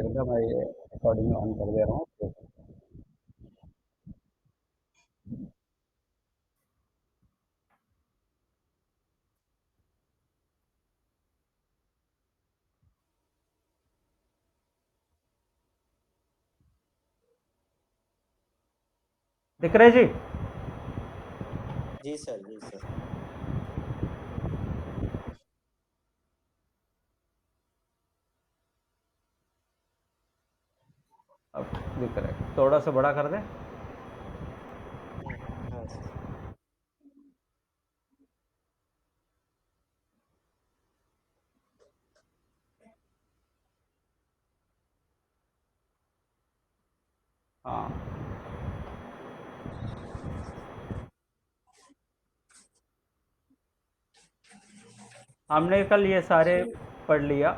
Second मैं ये recording on कर दे रहा हूँ। दिख रहे जी? जी सर, जी सर। अब दिख रहा है, थोड़ा सा बड़ा कर दें। हाँ सर। हाँ, हमने कल ये सारे पढ़ लिया।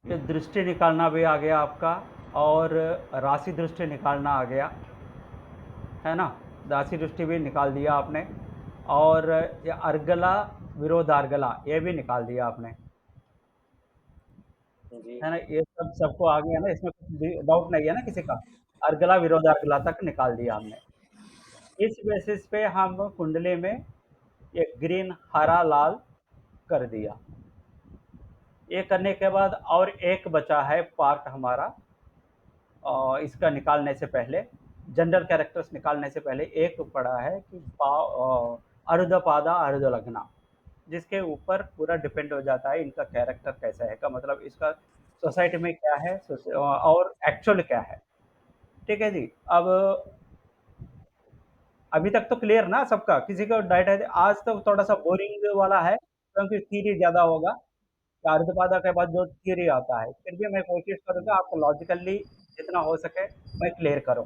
ये दृष्टि निकालना भी आ गया आपका, और राशि दृष्टि निकालना आ गया, है ना? राशि दृष्टि भी निकाल दिया आपने, और ये अर्गला विरोध अर्गला ये भी निकाल दिया आपने, जी। है ना? ये सब सबको आ गया ना, इसमें कुछ डाउट नहीं है ना किसी का? अर्गला विरोध अर्गला तक निकाल दिया हमने। इस बेसिस पे हम कुंडली में ये ग्रीन हरा लाल कर दिया। ये करने के बाद और एक बचा है पार्ट हमारा, इसका निकालने से पहले, जनरल कैरेक्टर्स निकालने से पहले एक पड़ा है कि अर्धपादा अर्ध लगना, जिसके ऊपर पूरा डिपेंड हो जाता है इनका कैरेक्टर कैसा है, का मतलब इसका सोसाइटी में क्या है, और एक्चुअल क्या है। ठीक है जी। अब अभी तक तो क्लियर ना सबका, किसी को डाउट है? आज तो थोड़ा सा बोरिंग वाला है क्योंकि थ्योरी ज्यादा होगा। अर्धपादा के बाद जो थ्योरी आता है, फिर भी मैं कोशिश करूंगा आपको लॉजिकली जितना हो सके मैं क्लियर करूं।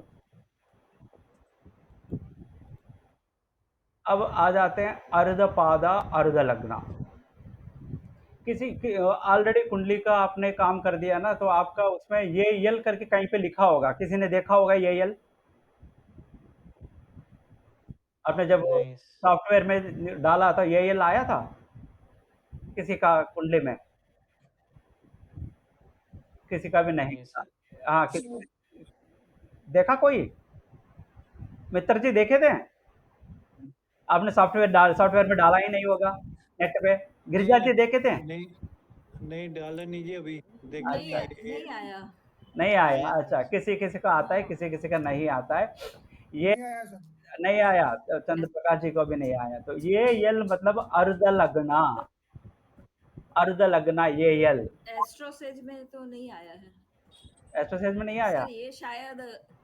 अब आ जाते हैं अर्धपादा अर्ध लग्ना। किसी ऑलरेडी कुंडली का आपने काम कर दिया ना, तो आपका उसमें ये यल करके कहीं पे लिखा होगा, किसी ने देखा होगा ये यल? आपने जब नहीं। सॉफ्टवेयर में डाला था ये यल आया था किसी का कुंडली में? किसी का भी नहीं नहीं था। सर। हाँ, देखा कोई? मित्र जी देखे थे? आपने सॉफ्टवेयर में डाला ही नहीं होगा नेट पे। गिरिजा नहीं जी देखे थे? नहीं नहीं डाला नहीं जी, अभी देखा अच्छा, नहीं है नहीं नहीं आया। नहीं आया। आया था। अच्छा, किसी किसी का आता है, हाँ, किसी किसी का नहीं आता है। ये नहीं आया सर। नहीं आया तो चंद्र प्रकाश जी को भी नहीं आया, तो ये यल मतलब अर्ध लगना, अर्ध लगना ये यल। एस्ट्रोसेज में तो नहीं आया है एस्ट्रोसेज में नहीं आया? सर। ये शायद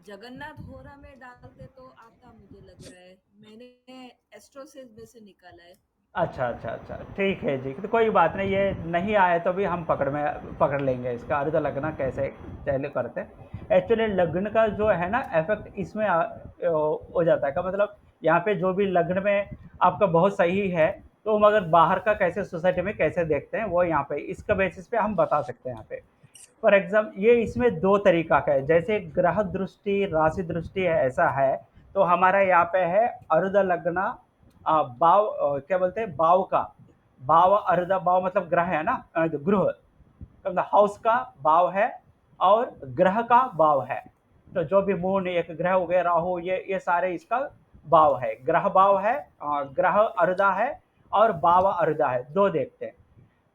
जगन्नाथ होरा में डालते तो आता, मुझे लग रहा है। मैंने एस्ट्रोसेज में से निकाला है। अच्छा अच्छा अच्छा, ठीक है जी, तो कोई बात नहीं, ये नहीं आया तो भी हम पकड़ लेंगे इसका अर्ध लगना कैसे चैले करते हैं। एक्चुअली लग्न का जो है ना इफेक्ट इसमें हो जाता है, का मतलब यहाँ पे जो भी लग्न में आपका बहुत सही है, तो हम अगर बाहर का कैसे सोसाइटी में कैसे देखते हैं वो यहाँ पे इसका बेसिस पे हम बता सकते हैं यहाँ पे। फॉर एग्जाम्पल ये इसमें दो तरीका का है, जैसे ग्रह दृष्टि राशि दृष्टि है ऐसा है, तो हमारा यहाँ पे है अर्ध लगना, भाव, क्या बोलते हैं, भाव का, भाव अर्ध भाव मतलब ग्रह है ना, गृह मतलब हाउस का भाव है, और ग्रह का भाव है। तो जो भी मून एक ग्रह हो गया, राहु, ये सारे इसका भाव है, ग्रह भाव है, ग्रह अर्धा है, और भाव अर्धा है, दो देखते हैं।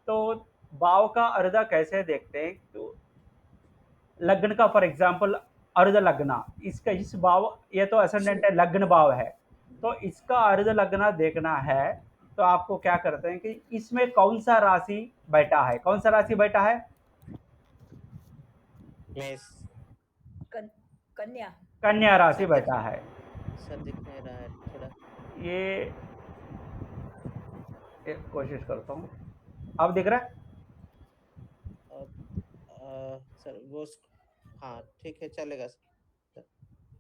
तो भाव का अर्धा कैसे देखते हैं, तो लग्न का फॉर एग्जांपल अर्ध लगना, इसका इस भाव, ये तो असेंडेंट है, लग्न भाव है, तो इसका अर्ध लगना देखना है। तो आपको क्या करते हैं कि इसमें कौन सा राशि बैठा है, कौन सा राशि बैठा है? मेष। कन्या। कन्या राशि सर बैठा है। दिख नहीं रहा है थोड़ा। ये एक कोशिश करता हूँ, अब दिख रहा है? सर वो हाँ ठीक है, चलेगा सर।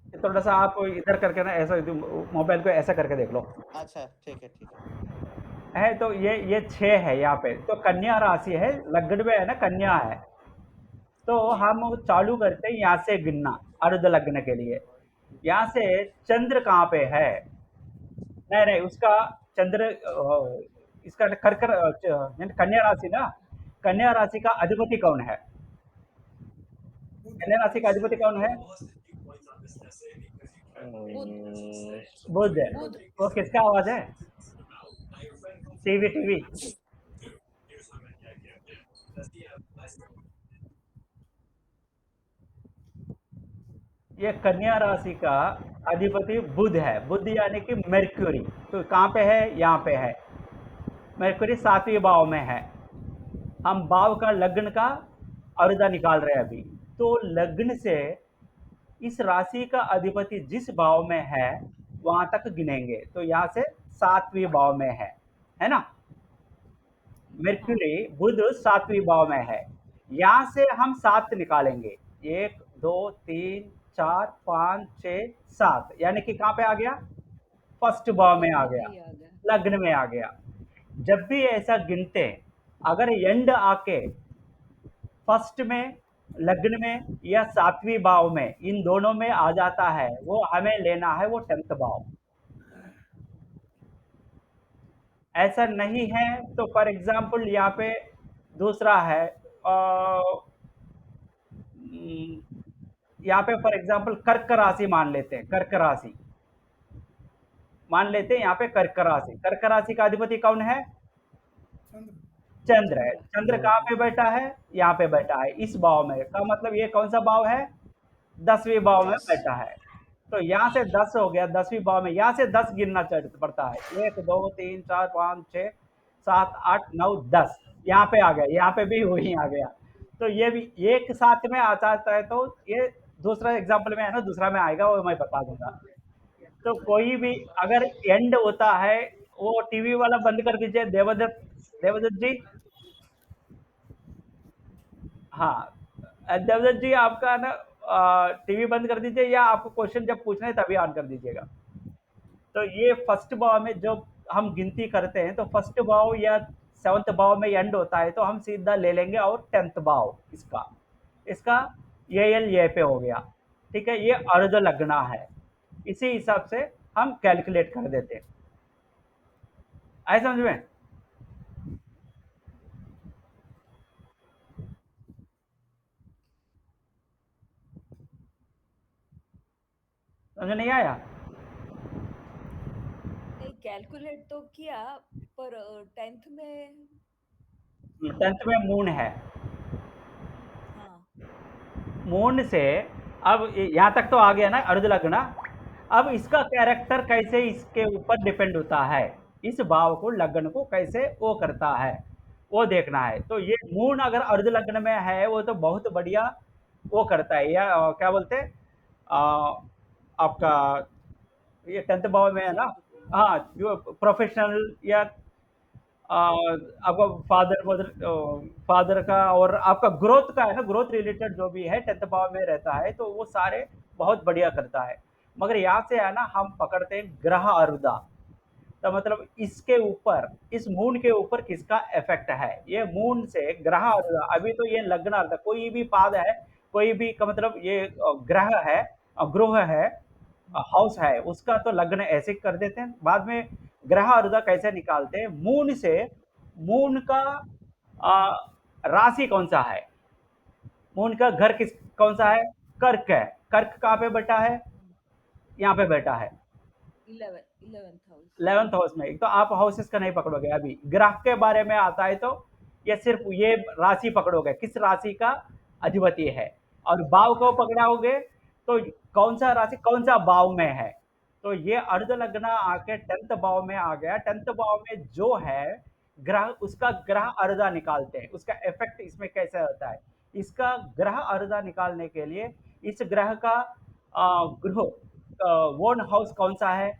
ये थोड़ा सा आप इधर करके ना, ऐसा मोबाइल को ऐसा करके देख लो। अच्छा ठीक है, ठीक है। है तो ये 6 है यहाँ पे, तो कन्या राशि है, लग्न में है ना, कन्या है। तो जी। हम चालू करते हैं यहाँ से गिनना अर्ध लग्न के लिए। यहाँ से चंद्र कहाँ पे है? नहीं नहीं, उसका चंद्र इसका यानी कन्या राशि ना, कन्या राशि का अधिपति कौन है? कन्या राशि का अधिपति कौन है? बुध है। बुध। वो किसका आवाज है? TV TV. ये कन्या राशि का अधिपति बुध है। बुध यानी कि मर्क्यूरी। तो कहाँ पे है? यहाँ पे है। मर्क्यूरी 7वें भाव में है। हम भाव का लग्न का अर्धा निकाल रहे हैं अभी। तो लग्न से इस राशि का अधिपति जिस भाव में है वहां तक गिनेंगे। तो यहाँ से 7वें भाव में है ना? मर्क्यूरी बुध 7वें भाव में है। यहाँ से हम 7 निकालेंगे। 1 2 3 4 5 6 7, यानी कि कहाँ पे आ गया? फर्स्ट भाव में आ लग्न में गया, ही आ गया। लग्न में आ गया। जब भी ऐसा गिनते, अगर एंड आके फर्स्ट में, लग्न में या 7वें भाव में, इन दोनों में आ जाता है, वो हमें लेना है वो 10th भाव। ऐसा नहीं है तो फॉर एग्जाम्पल यहाँ पे दूसरा है, यहाँ पे फॉर एग्जाम्पल कर्क राशि मान लेते हैं। कर्क राशि मान लेते हैं, यहाँ पे कर्क राशि। कर्क राशि का अधिपति कौन है? चंद्र है। चंद्र कहाँ पे बैठा है? यहाँ पे बैठा है, इस भाव में। का मतलब ये कौन सा भाव है? 10वें भाव में 10। बैठा है। तो यहाँ से 10 हो गया, 10वीं भाव में। यहाँ से 10 गिनना पड़ता है। 1 2 3 4 5 6 7 8 9 10, यहाँ पे आ गया। यहाँ पे भी वही आ गया। तो ये भी एक साथ में आ जाता है। तो ये दूसरा एग्जाम्पल में है ना, दूसरा में आएगा, वो मैं बता दूंगा। तो कोई भी अगर एंड होता है, वो टीवी वाला बंद कर दीजिए देवदत्त। देवदत्त जी, हाँ, देवदत्त जी आपका ना टीवी बंद कर दीजिए, या आपको क्वेश्चन जब पूछना है तभी ऑन कर दीजिएगा। तो ये फर्स्ट भाव में जो हम गिनती करते हैं, तो फर्स्ट भाव या 7th भाव में एंड होता है, तो हम सीधा ले लेंगे और 10th भाव इसका इसका ये पे हो गया। ठीक है, ये अर्ध लगना है। इसी हिसाब से हम कैलकुलेट कर देते हैं। आए समझ में? समझ नहीं आया? नहीं, कैलकुलेट तो किया, पर 10th में 10th में मून है। हाँ। मून से अब यहाँ तक तो आ गया ना अर्ध लगना। अब इसका कैरेक्टर कैसे इसके ऊपर डिपेंड होता है, इस भाव को, लग्न को कैसे वो करता है, वो देखना है। तो ये मून अगर अर्ध लग्न में है, वो तो बहुत बढ़िया वो करता है। या क्या बोलते हैं, आपका ये 10th भाव में है ना। हाँ, जो प्रोफेशनल या आपका फादर मदर, फादर का और आपका ग्रोथ का है ना, ग्रोथ रिलेटेड जो भी है 10th भाव में रहता है, तो वो सारे बहुत बढ़िया करता है। मगर यहाँ से है ना, हम पकड़ते हैं ग्रह अर्धा। तो मतलब इसके ऊपर, इस मून के ऊपर किसका इफेक्ट है, ये मून से ग्रह अर्धा। अभी तो ये लग्न अर्धा, कोई भी पाद है, कोई भी का मतलब ये ग्रह है, ग्रह है, हाउस है, उसका तो लग्न ऐसे कर देते हैं। बाद में ग्रह अर्धा कैसे निकालते हैं? मून से, मून का आ, राशि कौन सा है, मून का घर कौन सा है? कर्क है। कर्क कहाँ पे बैठा है? यहाँ पे बैठा है 11th हाउस। 11th हाउस में। तो आप हाउसेस का नहीं पकड़ोगे। अभी ग्रह के बारे में आता है तो ये सिर्फ ये राशि पकड़ोगे, किस राशि का अधिपति है। और भाव को पकड़ाओगे तो कौन सा राशि कौन सा भाव में है। तो ये अर्ध लग्न आके 10th भाव में आ गया। 10th भाव में जो है ग्रह, उसका ग्रह अर्धा निकालते हैं। उसका इफेक्ट इसमें कैसे होता है, इसका ग्रह अर्धा निकालने के लिए इस ग्रह का ग्रह वोन हाउस कौन सा है?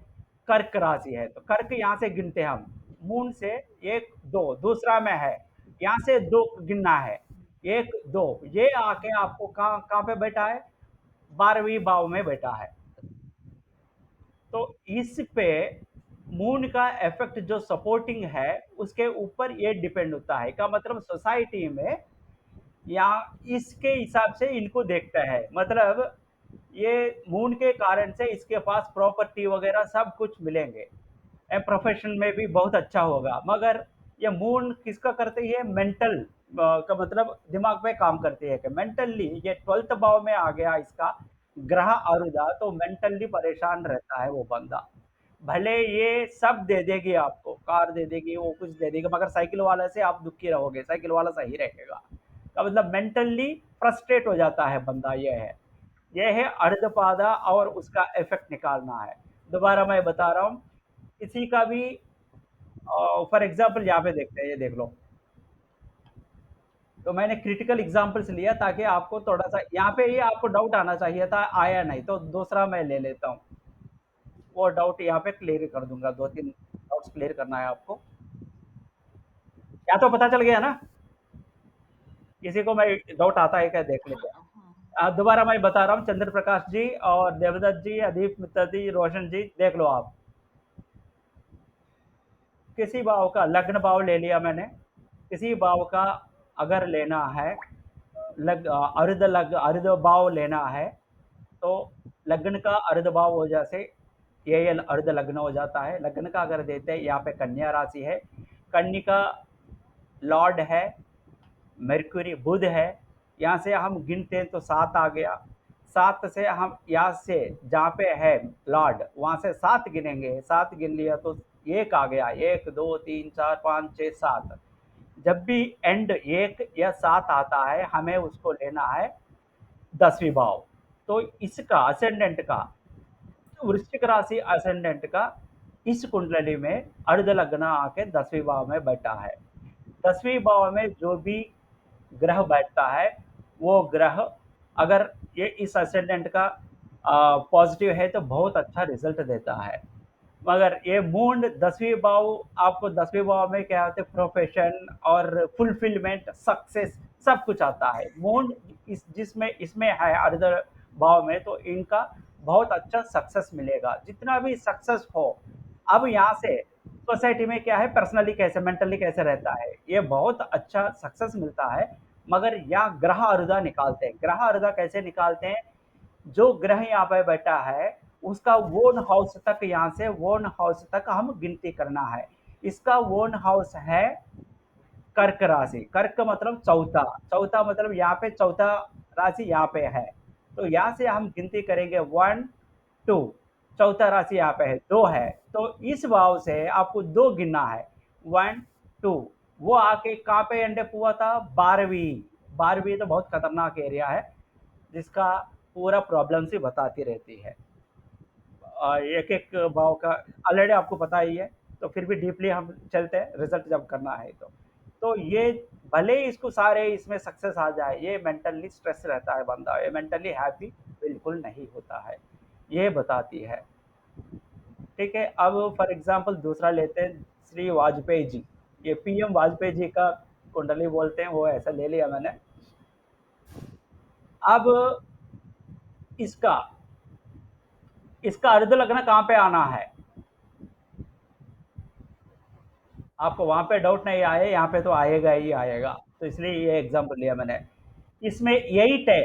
कर्क राशि है। तो कर्क यहाँ से गिनते हैं हम, मून से 1 2, दूसरा में है, यहाँ से 2 गिनना है, 1 2, ये आके आपको कहाँ कहाँ पे बैठा है? 12वीं भाव में बैठा है। तो इस पे मून का इफेक्ट जो सपोर्टिंग है, उसके ऊपर ये डिपेंड होता है। का मतलब सोसाइटी में या इसके हिसाब से इनको देखता है। मतलब ये मून के कारण से इसके पास प्रॉपर्टी वगैरह सब कुछ मिलेंगे, प्रोफेशन में भी बहुत अच्छा होगा। मगर ये मून किसका करती है? मेंटल का मतलब दिमाग पे काम करती है कि मेंटली ये 12th भाव में आ गया इसका ग्रह आरुदा, तो मेंटली परेशान रहता है वो बंदा। भले ये सब दे देगी आपको, कार दे देगी, वो कुछ दे देगी, मगर साइकिल वाले से आप दुखी रहोगे, साइकिल वाला सही रहेगा। का मतलब मेंटली फ्रस्ट्रेट हो जाता है बंदा, ये है अर्धपादा और उसका इफेक्ट निकालना है। दोबारा मैं बता रहा हूँ, किसी का भी फॉर एग्जाम्पल यहाँ पे देखते हैं, ये देख लो। तो मैंने क्रिटिकल एग्जाम्पल्स लिया ताकि आपको थोड़ा सा यहाँ पे ये आपको डाउट आना चाहिए था, आया नहीं, तो दूसरा मैं ले लेता हूँ। वो डाउट यहाँ पे क्लियर कर दूंगा, 2-3 डाउट्स क्लियर करना है आपको। या तो पता चल गया ना? किसी को मैं डाउट आता है क्या, देख हाँ लेते हैं। हाँ दोबारा मैं बता रहा हूँ, चंद्र प्रकाश जी और देवदत्त जी, अदीप मित्तर जी, रोशन जी, देख लो आप। किसी भाव का लग्न भाव ले लिया मैंने, किसी भाव का अगर लेना है, अर्ध भाव लेना है, तो लग्न का अर्ध भाव हो जाते, ये अर्ध लग्न हो जाता है। लग्न का अगर देते हैं, यहाँ पे कन्या राशि है, कन्या का लॉर्ड है मरक्यूरी, बुध है। यहाँ से हम गिनते हैं तो 7 आ गया। 7 से हम यहाँ से जहाँ पे है लॉर्ड, वहाँ से 7 गिनेंगे, 7 गिन लिया तो 1 आ गया। 1 2 3 4 5 6 7। जब भी एंड 1 या 7 आता है, हमें उसको लेना है 10वीं भाव। तो इसका असेंडेंट का, वृश्चिक राशि असेंडेंट का इस कुंडली में अर्ध लग्न आके 10वीं भाव में बैठा है। 10वीं भाव में जो भी ग्रह बैठता है, वो ग्रह अगर ये इस असेंडेंट का पॉजिटिव है तो बहुत अच्छा रिजल्ट देता है। मगर ये मून 10वीं भाव, आपको 10वीं भाव में क्या होता है, प्रोफेशन और फुलफिलमेंट, सक्सेस, सब कुछ आता है। मून इस जिसमें इसमें है अर्ध भाव में, तो इनका बहुत अच्छा सक्सेस मिलेगा, जितना भी सक्सेस हो। अब यहाँ से सोसाइटी में क्या है, पर्सनली कैसे, मेंटली कैसे रहता है, ये बहुत अच्छा सक्सेस मिलता है। मगर यहाँ ग्रह अर्धा निकालते हैं। ग्रह अर्धा कैसे निकालते हैं? जो ग्रह यहाँ पे बैठा है, उसका वोन हाउस तक, यहाँ से वोन हाउस तक हम गिनती करना है। इसका वोन हाउस है कर्क राशि। कर्क मतलब चौथा, चौथा मतलब यहाँ पे चौथा राशि यहाँ पे है, तो यहाँ से हम गिनती करेंगे 1 2। चौथा राशि यहाँ पे है, 2 है, तो इस भाव से आपको 2 गिनना है, 1 2। वो आके कहाँ पे एंड अप हुआ था? 12वीं। 12वीं तो बहुत खतरनाक एरिया है, जिसका पूरा प्रॉब्लम से बताती रहती है। एक एक भाव का ऑलरेडी आपको पता ही है, तो फिर भी डीपली हम चलते हैं, रिजल्ट जब करना है तो ये भले ही इसको सारे इसमें सक्सेस आ जाए, ये मेंटली स्ट्रेस रहता है बंदा, ये मेंटली हैप्पी बिल्कुल नहीं होता है, ये बताती है। ठीक है, अब फॉर एग्जांपल दूसरा लेते हैं, श्री वाजपेयी जी। ये पीएम वाजपेयी जी का कुंडली बोलते हैं, वो ऐसा ले लिया मैंने। अब इसका इसका अर्ध लग्न कहाँ पे आना है? आपको वहां पे डाउट नहीं आए, यहाँ पे तो आएगा ही आएगा, तो इसलिए ये एग्जाम्पल लिया मैंने। इसमें 8 है।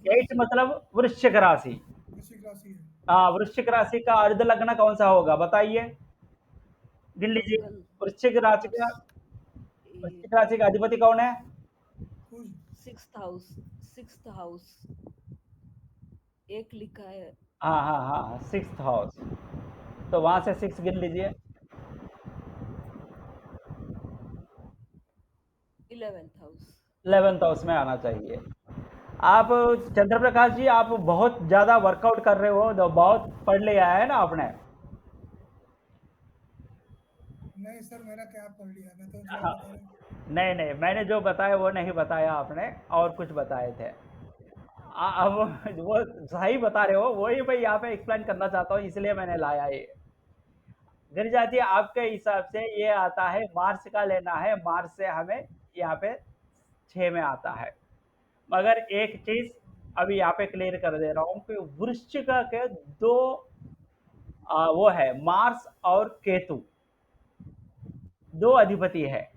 8 वृश्चिक मतलब वृश्चिक राशि। वृश्चिक राशि है। हाँ, वृश्चिक राशि का अर्ध लग्न कौन सा होगा, बताइए, गिन लीजिए। मंगल वृश्चिक राशि का, वृश्चिक राशि का अधिपति कौन है? कुछ 6th हाउस एक लिखा है। हाँ हाँ हाँ, 6th हाउस, तो वहां से 6 गिन लीजिए। 11th हाउस 11th हाउस में आना चाहिए। आप चंद्र प्रकाश जी, आप बहुत ज्यादा वर्कआउट कर रहे हो, तो बहुत पढ़ लिया है ना आपने? नहीं सर, मेरा क्या पढ़ लिया, मैं तो जो हाँ, बता रहा हूँ। नहीं नहीं, मैंने जो बताया वो नहीं बताया आपने, और कुछ बताए थे। अब वो सही बता रहे हो, वही मैं यहाँ पे एक्सप्लेन करना चाहता हूँ, इसलिए मैंने लाया ये। गिर जाती है आपके हिसाब से, ये आता है मार्च का लेना है, मार्च से हमें यहाँ पे 6 में आता है। मगर एक चीज अभी यहाँ पे क्लियर कर दे रहा हूँ कि वृश्चिक के 2 वो है, मार्स और केतु, 2 अधिपति है।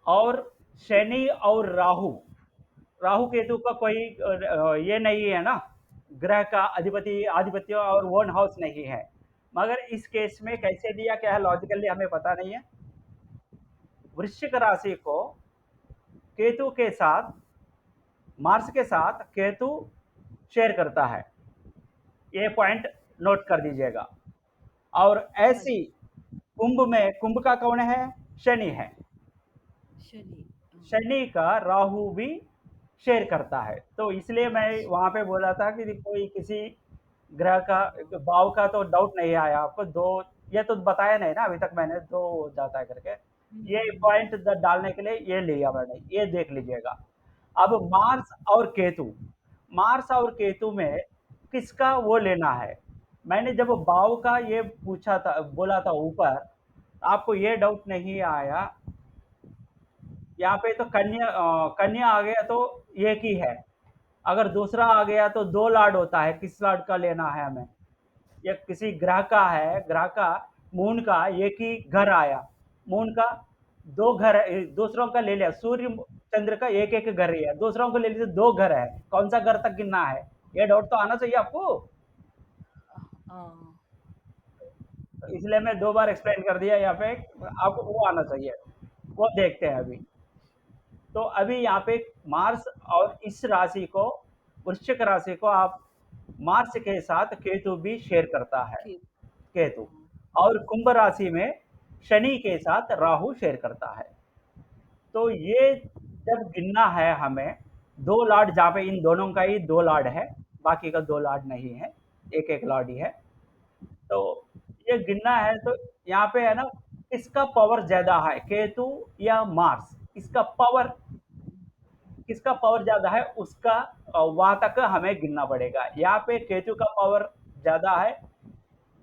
और शनि और राहु, राहु केतु का कोई ये नहीं है ना, ग्रह का अधिपति, आधिपत्य और वन हाउस नहीं है। मगर इस केस में कैसे दिया क्या है लॉजिकली हमें पता नहीं है। वृश्चिक राशि को केतु के साथ, मार्स के साथ केतु शेयर करता है, ये पॉइंट नोट कर दीजिएगा। और ऐसी कुंभ में, कुंभ का कौन है? शनि है। शनि। शनि का राहु भी शेयर करता है, तो इसलिए मैं वहां पे बोला था कि कोई किसी ग्रह का भाव का तो डाउट नहीं आया आपको। दो ये तो बताया नहीं ना अभी तक मैंने, दो हो जाता है करके। ये पॉइंट डालने के लिए ये लिया मैंने, ये देख लीजिएगा। अब मार्स और केतु, मार्स और केतु में किसका वो लेना है? मैंने जब भाव का ये पूछा था, बोला था ऊपर, आपको ये डाउट नहीं आया? यहाँ पे तो कन्या आ गया तो एक ही है, अगर दूसरा आ गया तो दो लॉर्ड होता है। किस लॉर्ड का लेना है हमें? ये किसी ग्रह का है, ग्रह का मून का एक ही घर आया, मून का दो घर दूसरों का ले लिया, सूर्य चंद्र का एक एक घर ही है, दूसरों को ले लिया तो दो घर है, कौन सा घर तक गिनना है? ये डाउट तो आना चाहिए आपको। हाँ, तो इसलिए मैं दो बार एक्सप्लेन कर दिया यहाँ पे, आपको वो आना चाहिए, वो देखते हैं अभी। तो अभी यहाँ पे मार्स और इस राशि को, वृश्चिक राशि को आप मार्स के साथ केतु भी शेयर करता है, ठीक। केतु। और कुंभ राशि में शनि के साथ राहु शेयर करता है। तो ये जब गिनना है हमें, दो लॉर्ड जहाँ पे इन दोनों का ही दो लॉर्ड है, बाकी का दो लॉर्ड नहीं है, एक एक लॉर्ड ही है। तो ये गिनना है तो यहाँ पे है ना, किसका पावर ज्यादा है, केतु या मार्स? इसका पावर, किसका पावर ज्यादा है उसका वहां तक हमें गिनना पड़ेगा। यहाँ पे केतु का पावर ज्यादा है,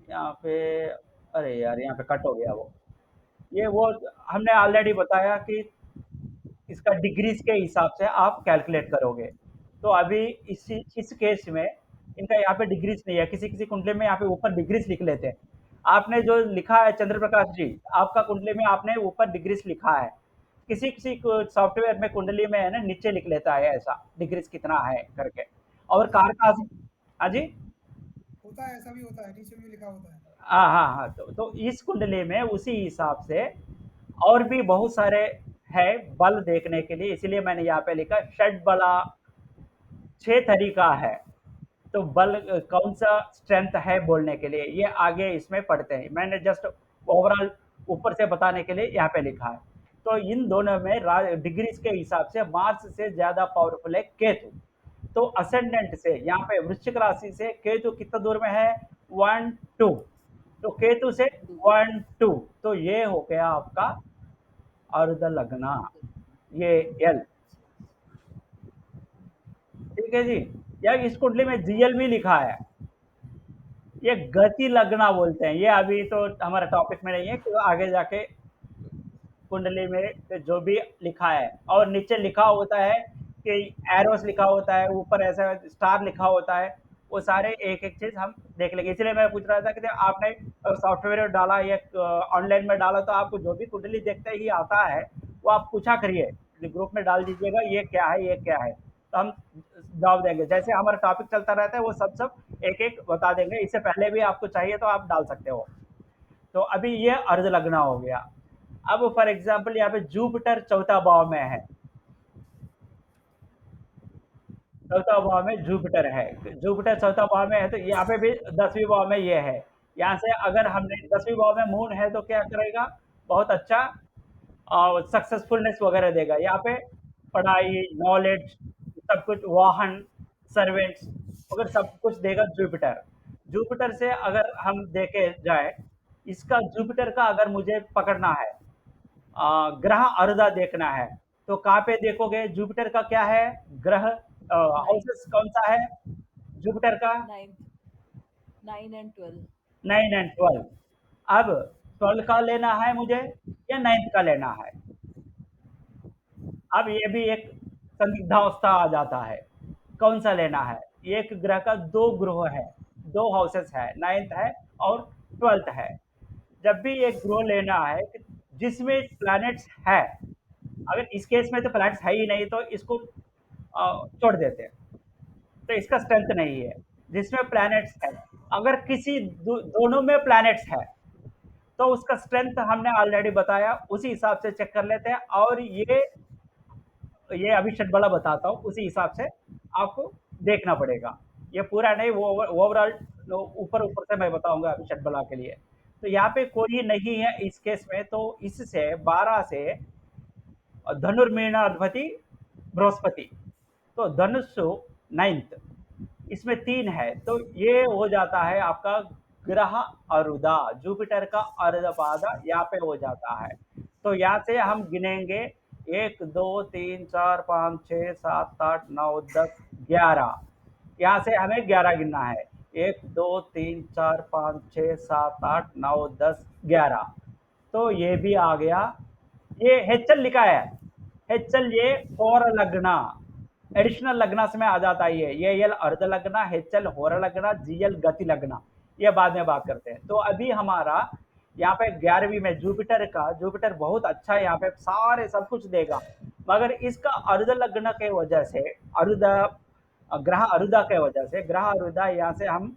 यहाँ पे, अरे यार यहाँ पे कट हो गया वो, ये वो हमने ऑलरेडी बताया कि इसका डिग्रीज के हिसाब से आप कैलकुलेट करोगे। तो अभी इस केस में इनका यहाँ पे डिग्रीज नहीं है, किसी किसी कुंडली में यहाँ पे ऊपर डिग्रीज लिख लेते हैं। आपने जो लिखा है चंद्र प्रकाश जी, आपका कुंडली में आपने ऊपर डिग्रीज लिखा है, किसी किसी सॉफ्टवेयर में कुंडली में है ना नीचे लिख लेता है ऐसा डिग्रीज कितना है करके। और कारका, हाँ जी, होता है, ऐसा भी होता है, नीचे भी लिखा होता है। हाँ हाँ हाँ, तो इस कुंडली में उसी हिसाब से और भी बहुत सारे है बल देखने के लिए, इसीलिए मैंने यहाँ पे लिखा षड बला, 6 तरीका है। तो बल कौन सा स्ट्रेंथ है बोलने के लिए, ये आगे इसमें पढ़ते हैं, मैंने जस्ट ओवरऑल ऊपर से बताने के लिए यहाँ पे लिखा है। तो इन दोनों में डिग्रीज के हिसाब से मार्स से ज्यादा पावरफुल है केतु। तो असेंडेंट से यहाँ पे वृश्चिक राशि से केतु कितना दूर में है? 1 2, तो केतु से 1 2, तो ये हो गया आपका अर्ध लग्ना, ये एल, ठीक है जी। या इस कुंडली में जीएल भी लिखा है, ये गति लगना बोलते हैं। ये अभी तो हमारा टॉपिक में नहीं है कि आगे जाके कुंडली में जो भी लिखा है, और नीचे लिखा होता है कि एरोस लिखा होता है, ऊपर ऐसा स्टार लिखा होता है, वो सारे एक एक चीज हम देख लेंगे। इसलिए मैं पूछ रहा था कि आपने सॉफ्टवेयर डाला या ऑनलाइन में डाला तो आपको जो भी कुंडली देखते ही आता है वो आप पूछा करिए, ग्रुप में डाल दीजिएगा ये क्या है ये क्या है, तो हम जवाब देंगे। जैसे हमारा टॉपिक चलता रहता है वो सब सब एक एक बता देंगे, इससे पहले भी आपको चाहिए तो आप डाल सकते हो। तो अभी ये अर्ध लग्न हो गया। अब फॉर एग्जाम्पल यहाँ पे जुपिटर चौथा भाव में है, चौथा भाव में जुपिटर है, जुपिटर चौथा भाव में है, तो यहाँ पे भी 10वीं भाव में ये है। यहाँ से अगर हमने 10वीं भाव में मून है तो क्या करेगा, बहुत अच्छा और सक्सेसफुलनेस वगैरह देगा। यहाँ पे पढ़ाई, नॉलेज, सब कुछ, वाहन, सर्वेंट्स वगैरह सब कुछ देगा जुपिटर। जुपिटर से अगर हम देखे जाए, इसका जुपिटर का अगर मुझे पकड़ना है, ग्रह अर्धा देखना है, तो कहाँ पे देखोगे? जुपिटर का क्या है ग्रह, हाउसेस कौन सा है जुपिटर का? 9 एंड 12। 9 एंड 12। अब 12 का लेना है मुझे या 9th का लेना है? अब ये भी एक संदिग्धावस्था आ जाता है, कौन सा लेना है? एक ग्रह का दो ग्रह है, दो हाउसेस है, 9th है और 12th है। जब भी एक ग्रह लेना है जिसमें प्लैनेट्स है, अगर इस केस में तो प्लैनेट्स है ही नहीं तो इसको छोड़ देते हैं, तो इसका स्ट्रेंथ नहीं है। जिसमें प्लैनेट्स है अगर किसी दोनों में प्लैनेट्स है तो उसका स्ट्रेंथ हमने ऑलरेडी बताया, उसी हिसाब से चेक कर लेते हैं। और ये अभी षटबला बताता हूँ, उसी हिसाब से आपको देखना पड़ेगा। ये पूरा नहीं, वो ओवरऑल ऊपर ऊपर से मैं बताऊंगा अभी षटबला के लिए। तो यहाँ पे कोई नहीं है इस केस में, तो इससे 12 से धनुर्मीनाधिपति बृहस्पति, तो धनुषु 9th, इसमें 3 है, तो ये हो जाता है आपका ग्रह अरुदा, जुपिटर का अर्धपादा यहाँ पे हो जाता है। तो यहाँ से हम गिनेंगे 1 2 3 4 5 6 7 8 9 10 11, यहाँ से हमें 11 गिनना है। 1 2 3 4 5 6 7 8 9 10 11, तो ये भी आ गया। ये हेचल लिखा है, हेचल ये होर लगना, एडिशनल लगना में आ जाता है। ये यल अर्ध लगना, हेचल होर लगना, जीएल गति लगना, ये बाद में बात करते हैं। तो अभी हमारा यहाँ पे 11वीं में जुपिटर बहुत अच्छा है, यहाँ पे सारे सब कुछ देगा, मगर इसका अर्ध लग्न के वजह से, अर्ध ग्रह अरुदा के वजह से, ग्रह अरुदा यहाँ से हम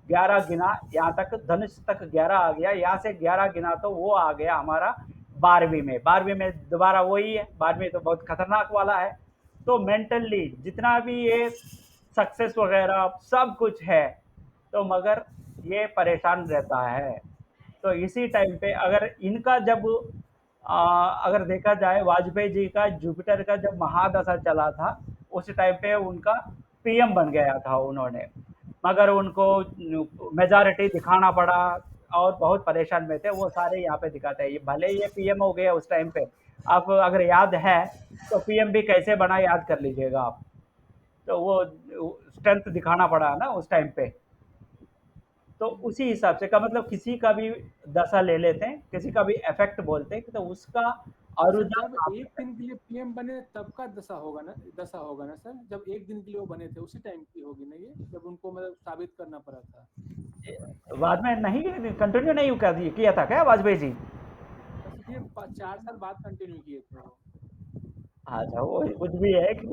11 गिना, यहाँ तक धनुष तक 11 आ गया, यहाँ से 11 गिना तो वो आ गया हमारा 12वीं में। 12वीं में दोबारा वही है, 12वीं तो बहुत खतरनाक वाला है। तो मेंटली जितना भी ये सक्सेस वगैरह सब कुछ है, तो मगर ये परेशान रहता है। तो इसी टाइम पे अगर इनका जब अगर देखा जाए, वाजपेयी जी का जुपिटर का जब महादशा चला था, उस टाइम पे उनका पीएम बन गया था उन्होंने, मगर उनको मेजॉरिटी दिखाना पड़ा और बहुत परेशान में थे। वो सारे यहाँ पे दिखाते हैं, ये भले ही ये पीएम हो गए उस टाइम पे, आप अगर याद है तो पीएम भी कैसे बना याद कर लीजिएगा आप। तो वो स्ट्रेंथ दिखाना पड़ा ना उस टाइम पे। तो उसी हिसाब से का मतलब किसी का भी दशा ले लेते हैं, किसी का भी इफेक्ट बोलते हैं, तो उसका सर अरुदा जब एक दिन के लिए पीएम बने तब का दशा होगा ना सर, जब एक दिन के लिए वो बने थे उसी टाइम की होगी ना ये, जब उनको मतलब साबित करना पड़ा था। बाद में नहीं कंटिन्यू नहीं किया था क्या वाजपेयी जी? बस ये 4 साल बाद कंटिन्यू किए थे वो। अच्छा, वो कुछ भी है कि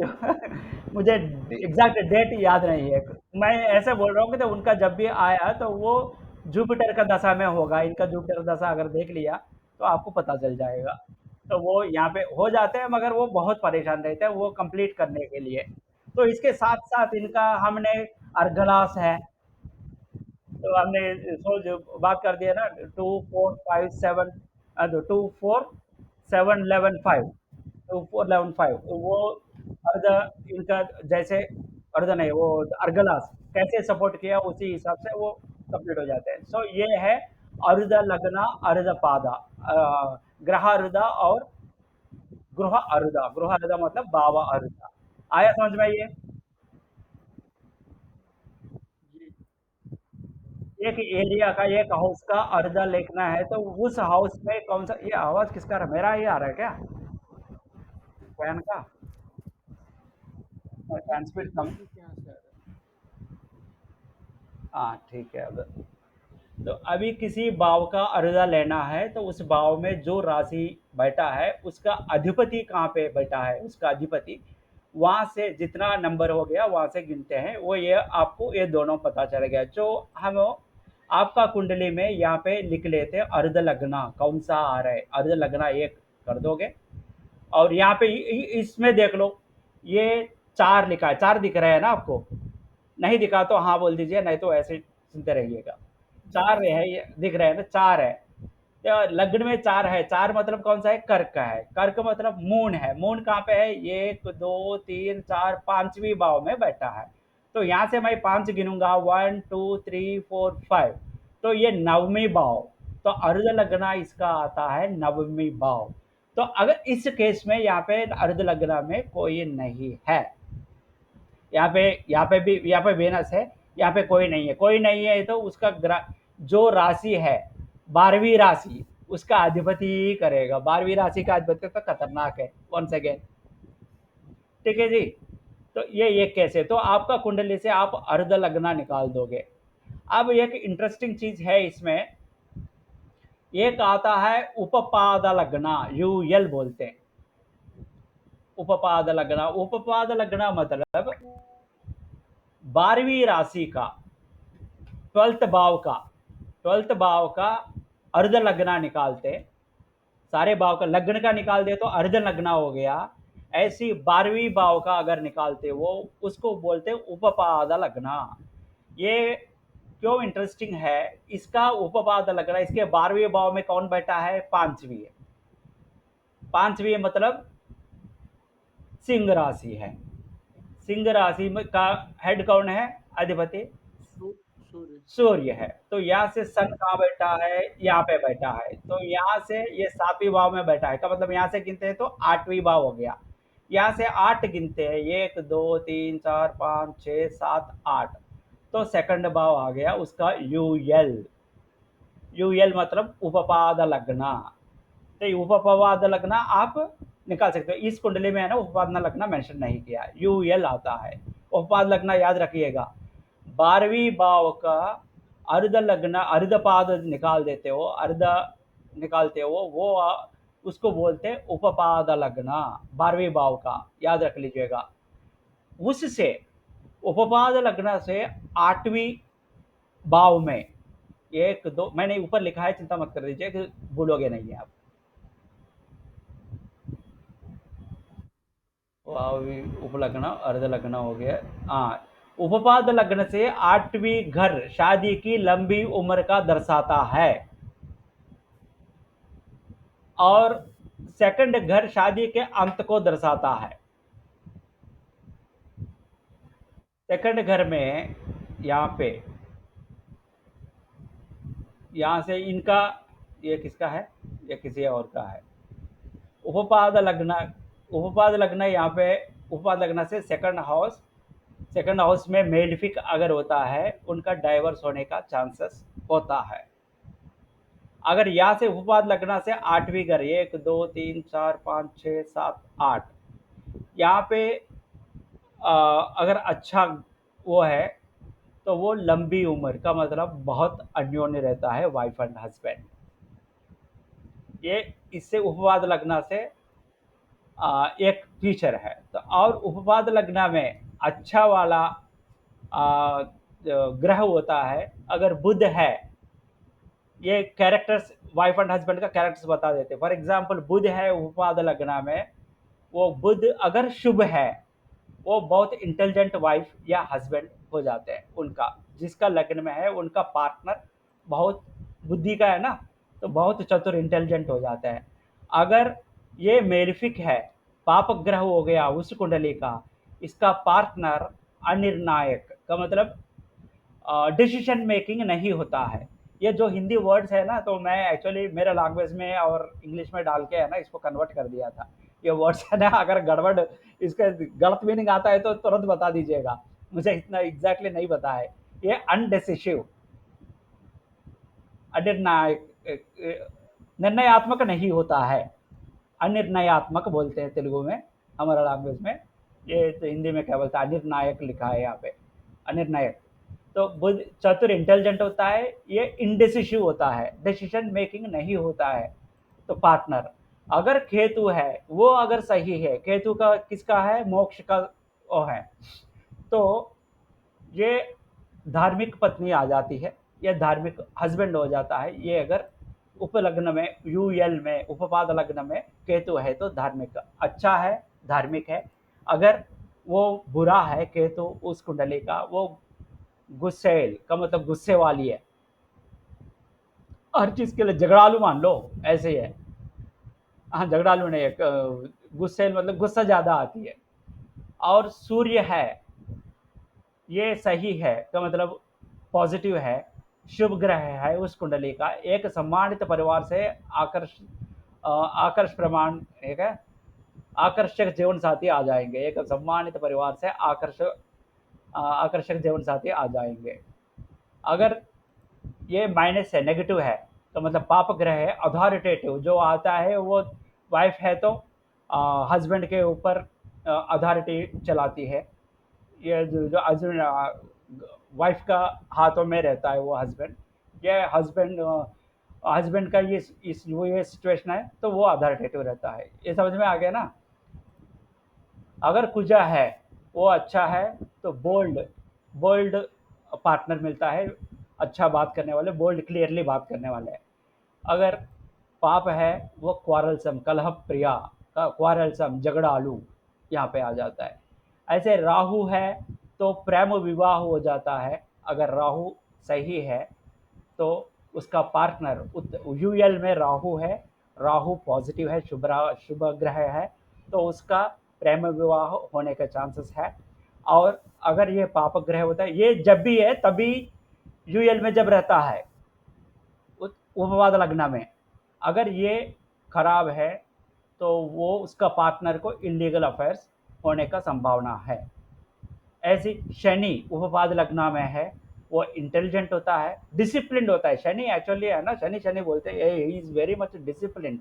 मुझे एग्जैक्ट डेट याद नहीं है। मैं ऐसे बोल रहा हूँ कि तो उनका जब भी आया तो वो जुपिटर का दशा में होगा। इनका जुपिटर दशा अगर देख लिया तो आपको पता चल जाएगा। तो वो यहाँ पे हो जाते हैं, मगर वो बहुत परेशान रहते हैं वो कंप्लीट करने के लिए। तो इसके साथ साथ इनका हमने अर्गलास है, तो हमने जो बात कर दिया ना, 2 4 5 7, 2 4 7 11 5, 2 4 11 5, तो वो अर्ध, इनका जैसे अर्ध नहीं, वो अर्गलास कैसे सपोर्ट किया उसी हिसाब से वो कंप्लीट हो जाते हैं। सो ये है अर्ध लगना, अर्ध पादा, ग्रह अर्धा और गृह अर्धा। गृह अर्धा मतलब बाबा अर्धा। आया समझ में ये? जी एक एरिया का, एक हाउस का अर्धा लिखना है, तो उस हाउस में कौन सा, ये आवाज किसका आ रहा है? मेरा ही आ रहा है क्या फैन का? फैन स्पीड कम। जी क्या सर। हाँ ठीक है। अब तो अभी किसी भाव का अर्धा लेना है, तो उस भाव में जो राशि बैठा है उसका अधिपति कहाँ पे बैठा है, उसका अधिपति वहां से जितना नंबर हो गया वहां से गिनते हैं। वो ये आपको ये दोनों पता चल गया। जो हम आपका कुंडली में यहाँ पे लिख लेते हैं अर्ध लगना कौन सा आ रहा है, अर्ध लगना एक कर दोगे। और यहाँ पे इसमें देख लो, ये 4 लिखा है, 4 दिख रहा है ना आपको? नहीं दिखा तो हाँ बोल दीजिए, नहीं तो ऐसे सुनते रहिएगा। 4 है, ये दिख रहा है ना, 4 है। तो लग्न में 4 है, 4 मतलब कौन सा है? कर्क का है। कर्क मतलब मून है। मून कहाँ पे है? 1 2 3 4 5वीं भाव में बैठा है। तो यहाँ से मैं 5 गिनूंगा, 1 2 3 4 5, तो ये 9वीं भाव। तो अर्ध लगना इसका आता है 9वीं भाव। तो अगर इस केस में यहाँ पे अर्ध लगना में कोई नहीं है, यहाँ पे वेनस है, यहाँ पे कोई नहीं है, कोई नहीं है, तो उसका जो राशि है 12वीं राशि, उसका अधिपति ही करेगा। 12वीं राशि का अधिपति तो खतरनाक है वंस अगेन। ठीक है जी। तो ये कैसे, तो आपका कुंडली से आप अर्ध लगना निकाल दोगे। अब एक इंटरेस्टिंग चीज है इसमें, एक आता है उपपाद लगना, यूएल बोलते हैं। उपपाद लगना मतलब 12वीं राशि का ट्वेल्थ भाव का अर्ध लग्ना निकालते, सारे भाव का लग्न का निकाल दे तो अर्ध लग्ना हो गया। ऐसी 12वीं भाव का अगर निकालते वो उसको बोलते उपपाद लग्ना। ये क्यों इंटरेस्टिंग है, इसका उपपाद लग्ना, इसके 12वीं भाव में कौन बैठा है? पांचवी है। पांचवी मतलब सिंह राशि है। सिंह राशि में का हेड कौन है? अधिपति सूर्य। सूर्य है। तो यहाँ से सन कहाँ बैठा है? यहाँ पे बैठा है। तो यहाँ से ये 7वीं भाव में बैठा है का मतलब यहाँ से गिनते हैं तो 8वीं भाव हो गया। यहाँ से 8 गिनते हैं, 1 2 3 4 5 6 7 8, तो सेकंड भाव आ गया उसका यूएल। यूएल मतलब उपपाद लग्ना। तो ये उपपाद लग्ना आप निकाल सकते हो। इस कुंडली में है ना उपपाद लग्ना मेंशन नहीं किया, यूएल आता है। उपपाद लग्ना याद रखिएगा, 12वीं भाव का अर्ध लग्न अर्धपाद निकाल देते हो, अर्ध निकालते हो, वो उसको बोलते हैं उपपाद लग्ना, 12वीं भाव का, याद रख लीजिएगा। उससे उपपाद लग्न से 8वीं भाव में 1 2, मैंने ऊपर लिखा है, चिंता मत कर दीजिए कि भूलोगे नहीं आप। उपलग्न अर्ध लग्न हो गया। हाँ, उपपाद लग्न से 8वीं घर शादी की लंबी उम्र का दर्शाता है, और सेकंड घर शादी के अंत को दर्शाता है। सेकंड घर में यहाँ पे, यहाँ से इनका, ये किसका है? ये किसी और का है। उपपाद लग्न यहाँ पे, उपपाद लग्न से सेकंड हाउस में मेलिफिक अगर होता है, उनका डाइवर्स होने का चांसेस होता है। अगर यहाँ से उपपाद लग्न से 8वीं घर, 1 2 3 4 5 6 7 8, यहाँ पे अगर अच्छा वो है तो वो लंबी उम्र का मतलब बहुत अन्योन्य रहता है, वाइफ एंड हस्बैंड। ये इससे उपपाद लग्न से एक फीचर है। तो और उपपाद लग्न में अच्छा वाला ग्रह होता है, अगर बुध है, ये कैरेक्टर्स वाइफ एंड हस्बैंड का कैरेक्टर्स बता देते हैं। फॉर एग्जांपल बुध है उपपाद लग्न में, वो बुध अगर शुभ है, वो बहुत इंटेलिजेंट वाइफ या हस्बैंड हो जाते हैं उनका, जिसका लग्न में है उनका पार्टनर बहुत बुद्धि का है ना, तो बहुत चतुर इंटेलिजेंट हो जाता है। अगर ये मेलिफिक है, पाप ग्रह हो गया उस कुंडली का, इसका पार्टनर अनिर्णायक का मतलब डिसीजन मेकिंग नहीं होता है। ये जो हिंदी वर्ड्स है ना, तो मैं एक्चुअली मेरे लैंग्वेज में और इंग्लिश में डाल के है ना इसको कन्वर्ट कर दिया था। ये वर्ड्स है ना, अगर गड़बड़ इसका गलत मीनिंग आता है तो तुरंत बता दीजिएगा, मुझे इतना एग्जैक्टली नहीं पता है। ये अनडिसिसिव, निर्णयात्मक नहीं होता है, अनिर्णयात्मक बोलते हैं तेलुगु में, हमारा लैंग्वेज में। ये तो हिंदी में क्या बोलता है, अनिर्णायक लिखा है यहाँ पे, अनिर्णायक। तो बुध चतुर इंटेलिजेंट होता है, ये इनडिसिसिव होता है, डिसीजन मेकिंग नहीं होता है। तो पार्टनर अगर केतु है, वो अगर सही है, केतु का किसका है? मोक्ष का वो है, तो ये धार्मिक पत्नी आ जाती है, या धार्मिक हस्बैंड हो जाता है। ये अगर उपलग्न में यूएल में उपपाद लग्न में केतु है तो धार्मिक अच्छा है, धार्मिक है। अगर वो बुरा है केतु उस कुंडली का, वो गुस्सेल का मतलब गुस्से वाली है, हर चीज़ के लिए झगड़ालू मान लो, ऐसे ही है। हाँ, झगड़ालू नहीं है, गुस्सेल मतलब गुस्सा ज़्यादा आती है। और सूर्य है, ये सही है का मतलब पॉजिटिव है, शुभ ग्रह है उस कुंडली का, एक सम्मानित परिवार से आकर्ष प्रमाण, एक है आकर्षक जीवन साथी आ जाएंगे, एक सम्मानित परिवार से आकर्षक जीवन साथी आ जाएंगे। अगर ये माइनस है, नेगेटिव है, तो मतलब पाप ग्रह है, अथॉरिटेटिव जो आता है, वो वाइफ है तो हस्बैंड के ऊपर अथॉरिटी चलाती है। ये जो हस्बैंड वाइफ का हाथों में रहता है वो हस्बैंड, ये हस्बैंड का ये सिचुएशन है तो वो अथॉरिटेटिव रहता है। ये समझ में आ गया ना? अगर कुजा है, वो अच्छा है तो बोल्ड पार्टनर मिलता है, अच्छा बात करने वाले, बोल्ड क्लियरली बात करने वाले हैं। अगर पाप है वो क्वारलसम, कलह प्रिया, क्वारलसम, झगड़ालू, यहाँ पे आ जाता है। ऐसे राहु है तो प्रेम विवाह हो जाता है। अगर राहु सही है तो उसका पार्टनर यूएल में राहु है, राहु पॉजिटिव है, शुभ ग्रह है, तो उसका प्रेम विवाह होने के चांसेस है। और अगर ये पाप ग्रह होता है, ये जब भी है तभी यूएल में जब रहता है उपवाद लग्न में, अगर ये खराब है तो वो उसका पार्टनर को इलीगल अफेयर्स होने का संभावना है। ऐसी शनि उपवाद लग्न में है, वो इंटेलिजेंट होता है, डिसिप्लिन्ड होता है। शनि एक्चुअली है ना, शनि शनि बोलते हैं, he is very much disciplined.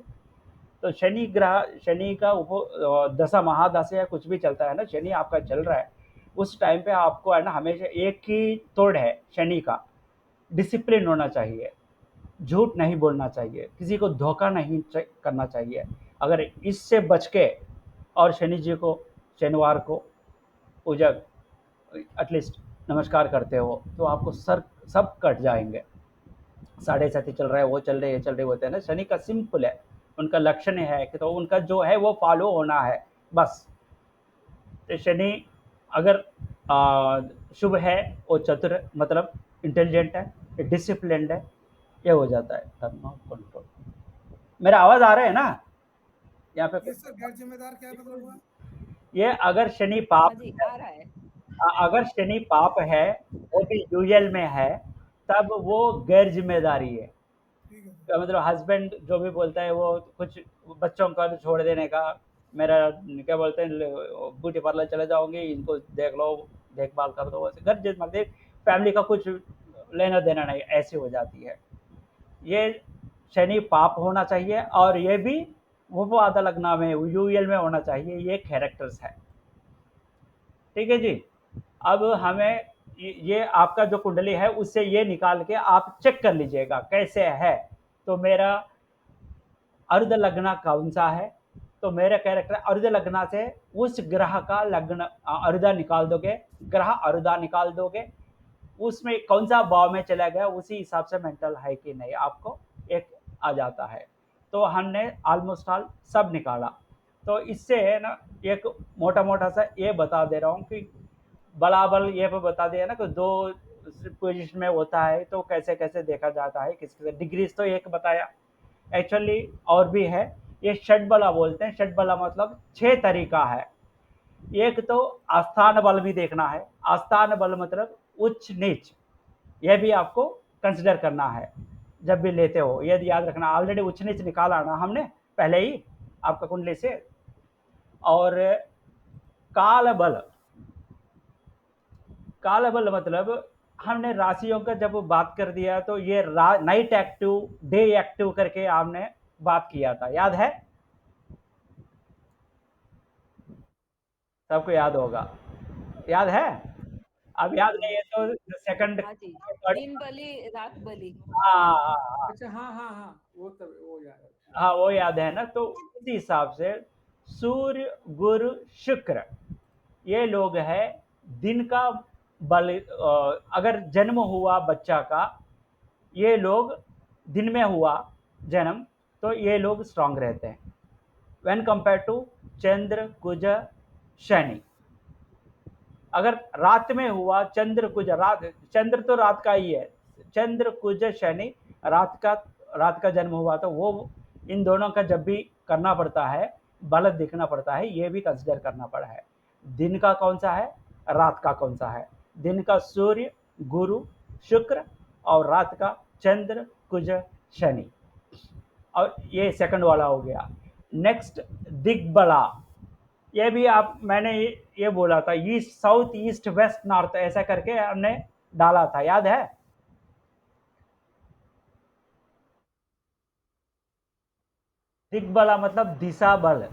तो शनि ग्रह, शनि का दशा महादशा या कुछ भी चलता है ना, शनि आपका चल रहा है, उस टाइम पे आपको है ना हमेशा एक ही तोड़ है शनि का, डिसिप्लिन होना चाहिए, झूठ नहीं बोलना चाहिए, किसी को धोखा नहीं करना चाहिए। अगर इससे बच के और शनि जी को शनिवार को पूजा एटलीस्ट नमस्कार करते हो तो आपको सर सब कट जाएंगे। 7.5 चल रहा है, वो चल रहे, ये चल रहे होते हैं ना, शनि का सिंपल है, उनका लक्षण है कि तो उनका जो है वो फॉलो होना है बस। तो शनि अगर शुभ है, वो चतुर मतलब इंटेलिजेंट है, डिसिप्लिन्ड है, ये हो जाता है टर्म ऑफ कंट्रोल। मेरा आवाज़ आ रहा है ना यहाँ पे? ये सर गैर जिम्मेदार क्या मतलब हुआ? ये अगर शनि हाँ पाप जी आ रहा है। अगर शनि पाप है वो भी यूएल में है, तब वो गैर जिम्मेदारी है। ठीक है सर। क्या मतलब हस्बैंड जो भी बोलता है वो कुछ बच्चों का छोड़ देने का, मेरा क्या बोलते हैं ब्यूटी पार्लर चले जाओगे, इनको देख लो, देखभाल कर दो, वैसे घर मतलब फैमिली का कुछ लेना देना नहीं, ऐसी हो जाती है। ये शनि पाप होना चाहिए और ये भी वो आधा लगना में यूएल में होना चाहिए, ये कैरेक्टर्स है। ठीक है जी। अब हमें ये आपका जो कुंडली है उससे ये निकाल के आप चेक कर लीजिएगा कैसे है। तो मेरा अर्ध लग्न कौन सा है, तो मेरा कैरेक्टर अर्ध लग्न से उस ग्रह का लग्न अर्धा निकाल दोगे, ग्रह अर्धा निकाल दोगे, उसमें कौन सा भाव में चला गया उसी हिसाब से मेंटल है कि नहीं आपको एक आ जाता है। तो हमने ऑलमोस्ट ऑल सब निकाला। तो इससे है ना एक मोटा मोटा सा ये बता दे रहा हूँ कि बलाबल ये पे बता दिया ना कि 2 पोजीशन में होता है तो कैसे कैसे देखा जाता है, किस किस डिग्रीज तो एक बताया, एक्चुअली और भी है। ये षटबला बोलते हैं, षटबला मतलब 6 तरीका है। एक तो आस्थान बल भी देखना है, आस्थान बल मतलब उच्च नीच, यह भी आपको कंसिडर करना है जब भी लेते हो, यदि याद रखना। ऑलरेडी उच्च नीच निकाला ना हमने पहले ही आपका कुंडली से। और काल बल, काल बल मतलब हमने राशियों का जब बात कर दिया तो ये नाइट एक्टिव डे एक्टिव करके आपने बात किया था, याद है? सबको याद होगा, याद है? अब याद नहीं है तो सेकंड हाँ जी, थर्ड। दिन बली रात बली। हाँ हाँ हाँ अच्छा हाँ हाँ हाँ, वो याद है। हाँ, वो याद है ना। तो उसी हिसाब से सूर्य गुरु शुक्र ये लोग हैं दिन का बल। अगर जन्म हुआ बच्चा का, ये लोग दिन में हुआ जन्म तो ये लोग स्ट्रांग रहते हैं व्हेन कंपेयर टू चंद्र कुज शनि। अगर रात में हुआ चंद्र कुज, रात चंद्र तो रात का ही है, चंद्र कुज शनि रात का जन्म हुआ तो वो इन दोनों का जब भी करना पड़ता है बल दिखना पड़ता है, ये भी कंसिडर करना पड़ा है। दिन का कौन सा है, रात का कौन सा है। दिन का सूर्य गुरु शुक्र और रात का चंद्र कुज शनि। और ये सेकंड वाला हो गया। नेक्स्ट दिग्बला, ये भी आप मैंने ये बोला था east south east west north ऐसा करके हमने डाला था, याद है? दिग्बला मतलब दिशा बल,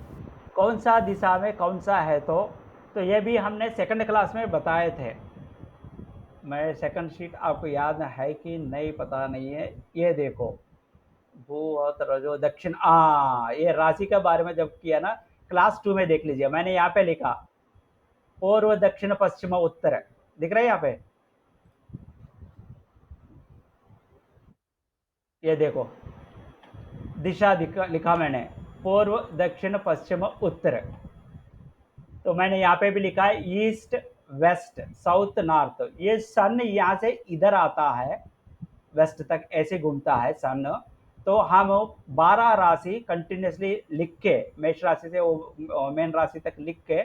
कौन सा दिशा में कौन सा है। तो ये भी हमने सेकंड क्लास में बताए थे। मैं सेकंड शीट आपको याद है कि नहीं पता नहीं है, ये देखो भू और रजो दक्षिण, ये राशि के बारे में जब किया ना क्लास 2 में देख लीजिए, मैंने यहाँ पे लिखा पूर्व दक्षिण पश्चिम उत्तर, दिख रहा है यहाँ पे? ये देखो दिशा लिखा मैंने, पूर्व दक्षिण पश्चिम उत्तर। तो मैंने यहाँ पे भी लिखा है ईस्ट वेस्ट साउथ नॉर्थ। ये सन यहाँ से इधर आता है, वेस्ट तक ऐसे घूमता है सन। तो हम 12 राशि कंटिन्यूसली लिख के, मेष राशि से मेन राशि तक लिख के,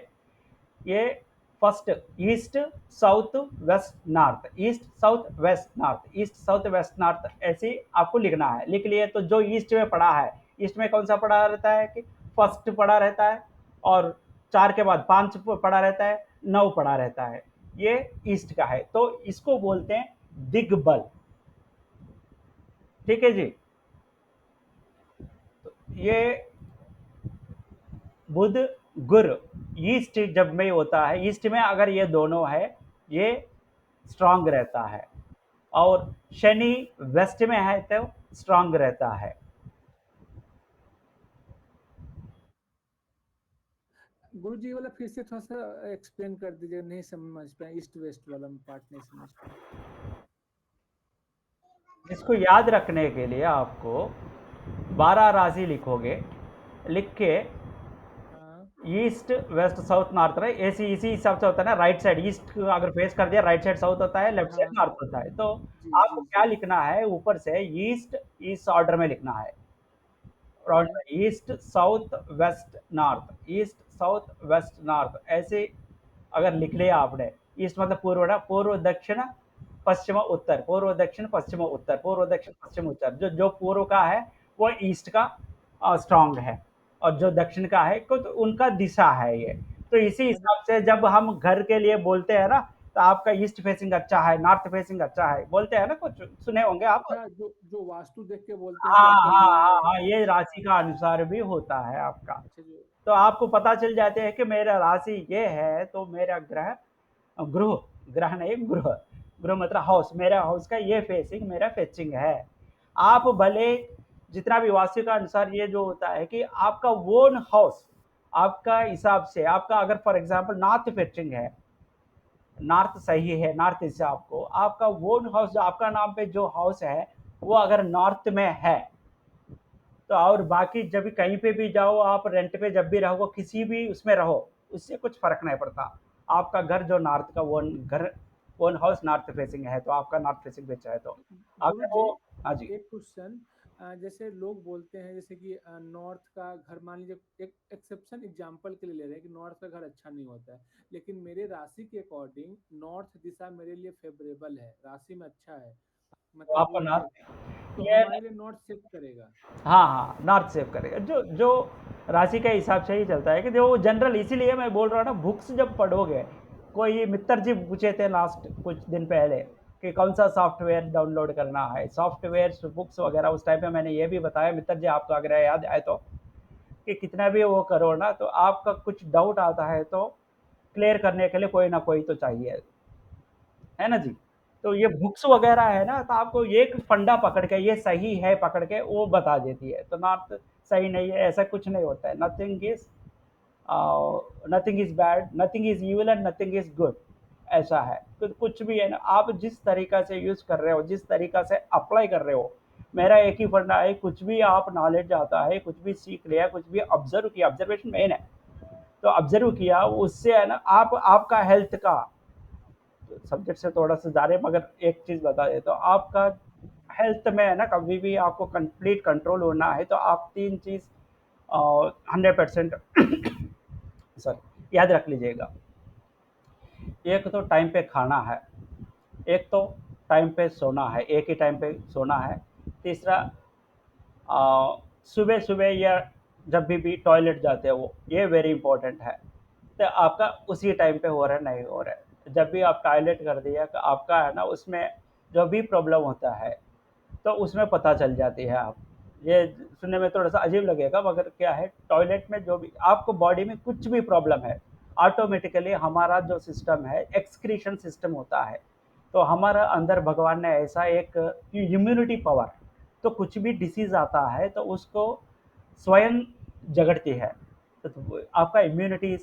ये first east south west north, east south west north, east south west north, ऐसे आपको लिखना है। लिख लिए तो जो ईस्ट में पड़ा है, ईस्ट में कौन सा पड़ा रहता है कि फर्स्ट पड़ा रहता है, और 4 के बाद 5 पड़ा रहता है, 9 पड़ा रहता है, ये ईस्ट का है। तो इसको बोलते हैं दिग्बल। ठीक है जी। तो ये बुध गुरु ईस्ट जब में होता है, ईस्ट में अगर ये दोनों है, ये स्ट्रांग रहता है, और शनि वेस्ट में है तो स्ट्रांग रहता है। गुरु जी वाला फिर से थोड़ा सा एक्सप्लेन कर दीजिए, नहीं समझ पाए, ईस्ट वेस्ट वाला पार्ट नहीं समझ पाए। इसको याद रखने के लिए आपको 12 राशि लिखोगे, लिख के ईस्ट वेस्ट साउथ नॉर्थ रहे, ऐसी इसी हिसाब से होता है ना। राइट साइड ईस्ट अगर फेस कर दिया, राइट साइड साउथ होता है, लेफ्ट साइड नॉर्थ होता है। तो आपको क्या लिखना है, ऊपर से ईस्ट इस ऑर्डर में लिखना है, east south west north, east south west north, ऐसे अगर लिख लिया आपने। ईस्ट मतलब पूर्व ना, पूर्व दक्षिण पश्चिम उत्तर, पूर्व दक्षिण पश्चिम उत्तर, पूर्व दक्षिण पश्चिम उत्तर। जो जो पूर्व का है वो ईस्ट का स्ट्रांग है, और जो दक्षिण का है तो उनका दिशा है ये। तो इसी हिसाब से जब हम घर के लिए बोलते हैं ना, तो आपका ईस्ट फेसिंग अच्छा है, नॉर्थ फेसिंग अच्छा है, बोलते हैं ना, कुछ सुने होंगे आप। अच्छा, जो वास्तु देख के बोलते हैं कि हाँ आपका हाँ ये हाँ हाँ, ये राशि का अनुसार भी होता है आपका। अच्छा जो तो आपको पता चल जाते हैं कि मेरा राशि ये है, तो मेरा ग्रह ग्रह ग्रह नहीं, ग्रह, ग्रह मतलब हाउस, मेरा हाउस का ये फेसिंग मेरा फेचिंग है। आप भले जितना भी वास्तु का अनुसार ये जो होता है कि आपका ओन हाउस, आपका हिसाब से, आपका अगर फॉर एग्जांपल नॉर्थ फेचिंग है, नॉर्थ सही है, नॉर्थ हिसाब को आपका ओन हाउस, जो आपका नाम पे जो हाउस है वो अगर नॉर्थ में है, तो और बाकी जब भी कहीं पे भी जाओ, आप रेंट पे जब भी रहो, किसी भी उसमें रहो, उससे कुछ फर्क नहीं पड़ता। आपका घर जो नॉर्थ का ओन घर, ओन हाउस नॉर्थ फेसिंग है, तो आपका नॉर्थ फेसिंग पे चाहे तो गुरु अगर जी, वो। हाँ जी। एक क्वेश्चन, जैसे लोग बोलते हैं जैसे कि नॉर्थ का घर, मान लीजिए एक एक्सेप्शन एग्जांपल के लिए ले रहे हैं कि नॉर्थ का घर अच्छा नहीं होता है, लेकिन मेरे राशि के अकॉर्डिंग नॉर्थ दिशा मेरे लिए फेवरेबल है, राशि में अच्छा है, तो मतलब आपका वो नॉर्थ तो ये, हमारे लिए नॉर्थ सेट करेगा। हाँ हाँ, नॉर्थ सेव करेगा। जो जो राशि के हिसाब से ही चलता है कि जो जनरल, इसीलिए मैं बोल रहा हूँ ना, बुक्स जब पढ़ोगे, कोई मित्र जी पूछे थे लास्ट कुछ दिन पहले कि कौन सा सॉफ्टवेयर डाउनलोड करना है, सॉफ्टवेयर बुक्स वगैरह, उस टाइम पे मैंने ये भी बताया, मित्र जी आपको अगर याद आए तो, कि कितना भी वो करो ना, तो आपका कुछ डाउट आता है तो क्लियर करने के लिए कोई ना कोई तो चाहिए, है ना जी। तो ये बुक्स वगैरह है ना, तो आपको एक फंडा पकड़ के, ये सही है पकड़ के वो बता देती है। तो नॉर्थ सही नहीं है ऐसा कुछ नहीं होता है। Nothing is bad, nothing is evil and nothing is good, ऐसा है। तो कुछ भी है ना, आप जिस तरीका से यूज कर रहे हो, जिस तरीका से अप्लाई कर रहे हो, मेरा एक ही फंडा है, कुछ भी आप नॉलेज आता है, कुछ भी सीख लिया, कुछ भी ऑब्जर्व किया, ऑब्जर्वेशन मेन है, तो ऑब्जर्व किया उससे है ना, आप आपका हेल्थ का सब्जेक्ट से थोड़ा सा जा रहे हैं, मगर एक चीज़ बता देता हूँ, आपका हेल्थ में है ना, कभी भी आपको कंप्लीट कंट्रोल होना है, तो आप 3 चीज़ 100% सर याद रख लीजिएगा। एक तो टाइम पे खाना है, एक तो टाइम पे सोना है, एक ही टाइम पे सोना है। तीसरा, सुबह सुबह या जब भी टॉयलेट जाते हो, ये वेरी इंपॉर्टेंट है। तो आपका उसी टाइम पे हो रहा है नहीं हो रहा है, जब भी आप टॉयलेट कर दिया तो आपका है ना, उसमें जो भी प्रॉब्लम होता है तो उसमें पता चल जाती है। आप ये सुनने में थोड़ा सा अजीब लगेगा, मगर क्या है, टॉयलेट में जो भी आपको बॉडी में कुछ भी प्रॉब्लम है, ऑटोमेटिकली हमारा जो सिस्टम है, एक्सक्रीशन सिस्टम होता है, तो हमारा अंदर भगवान ने ऐसा एक इम्यूनिटी पावर, तो कुछ भी डिसीज़ आता है तो उसको स्वयं झगड़ती है। तो आपका इम्यूनिटी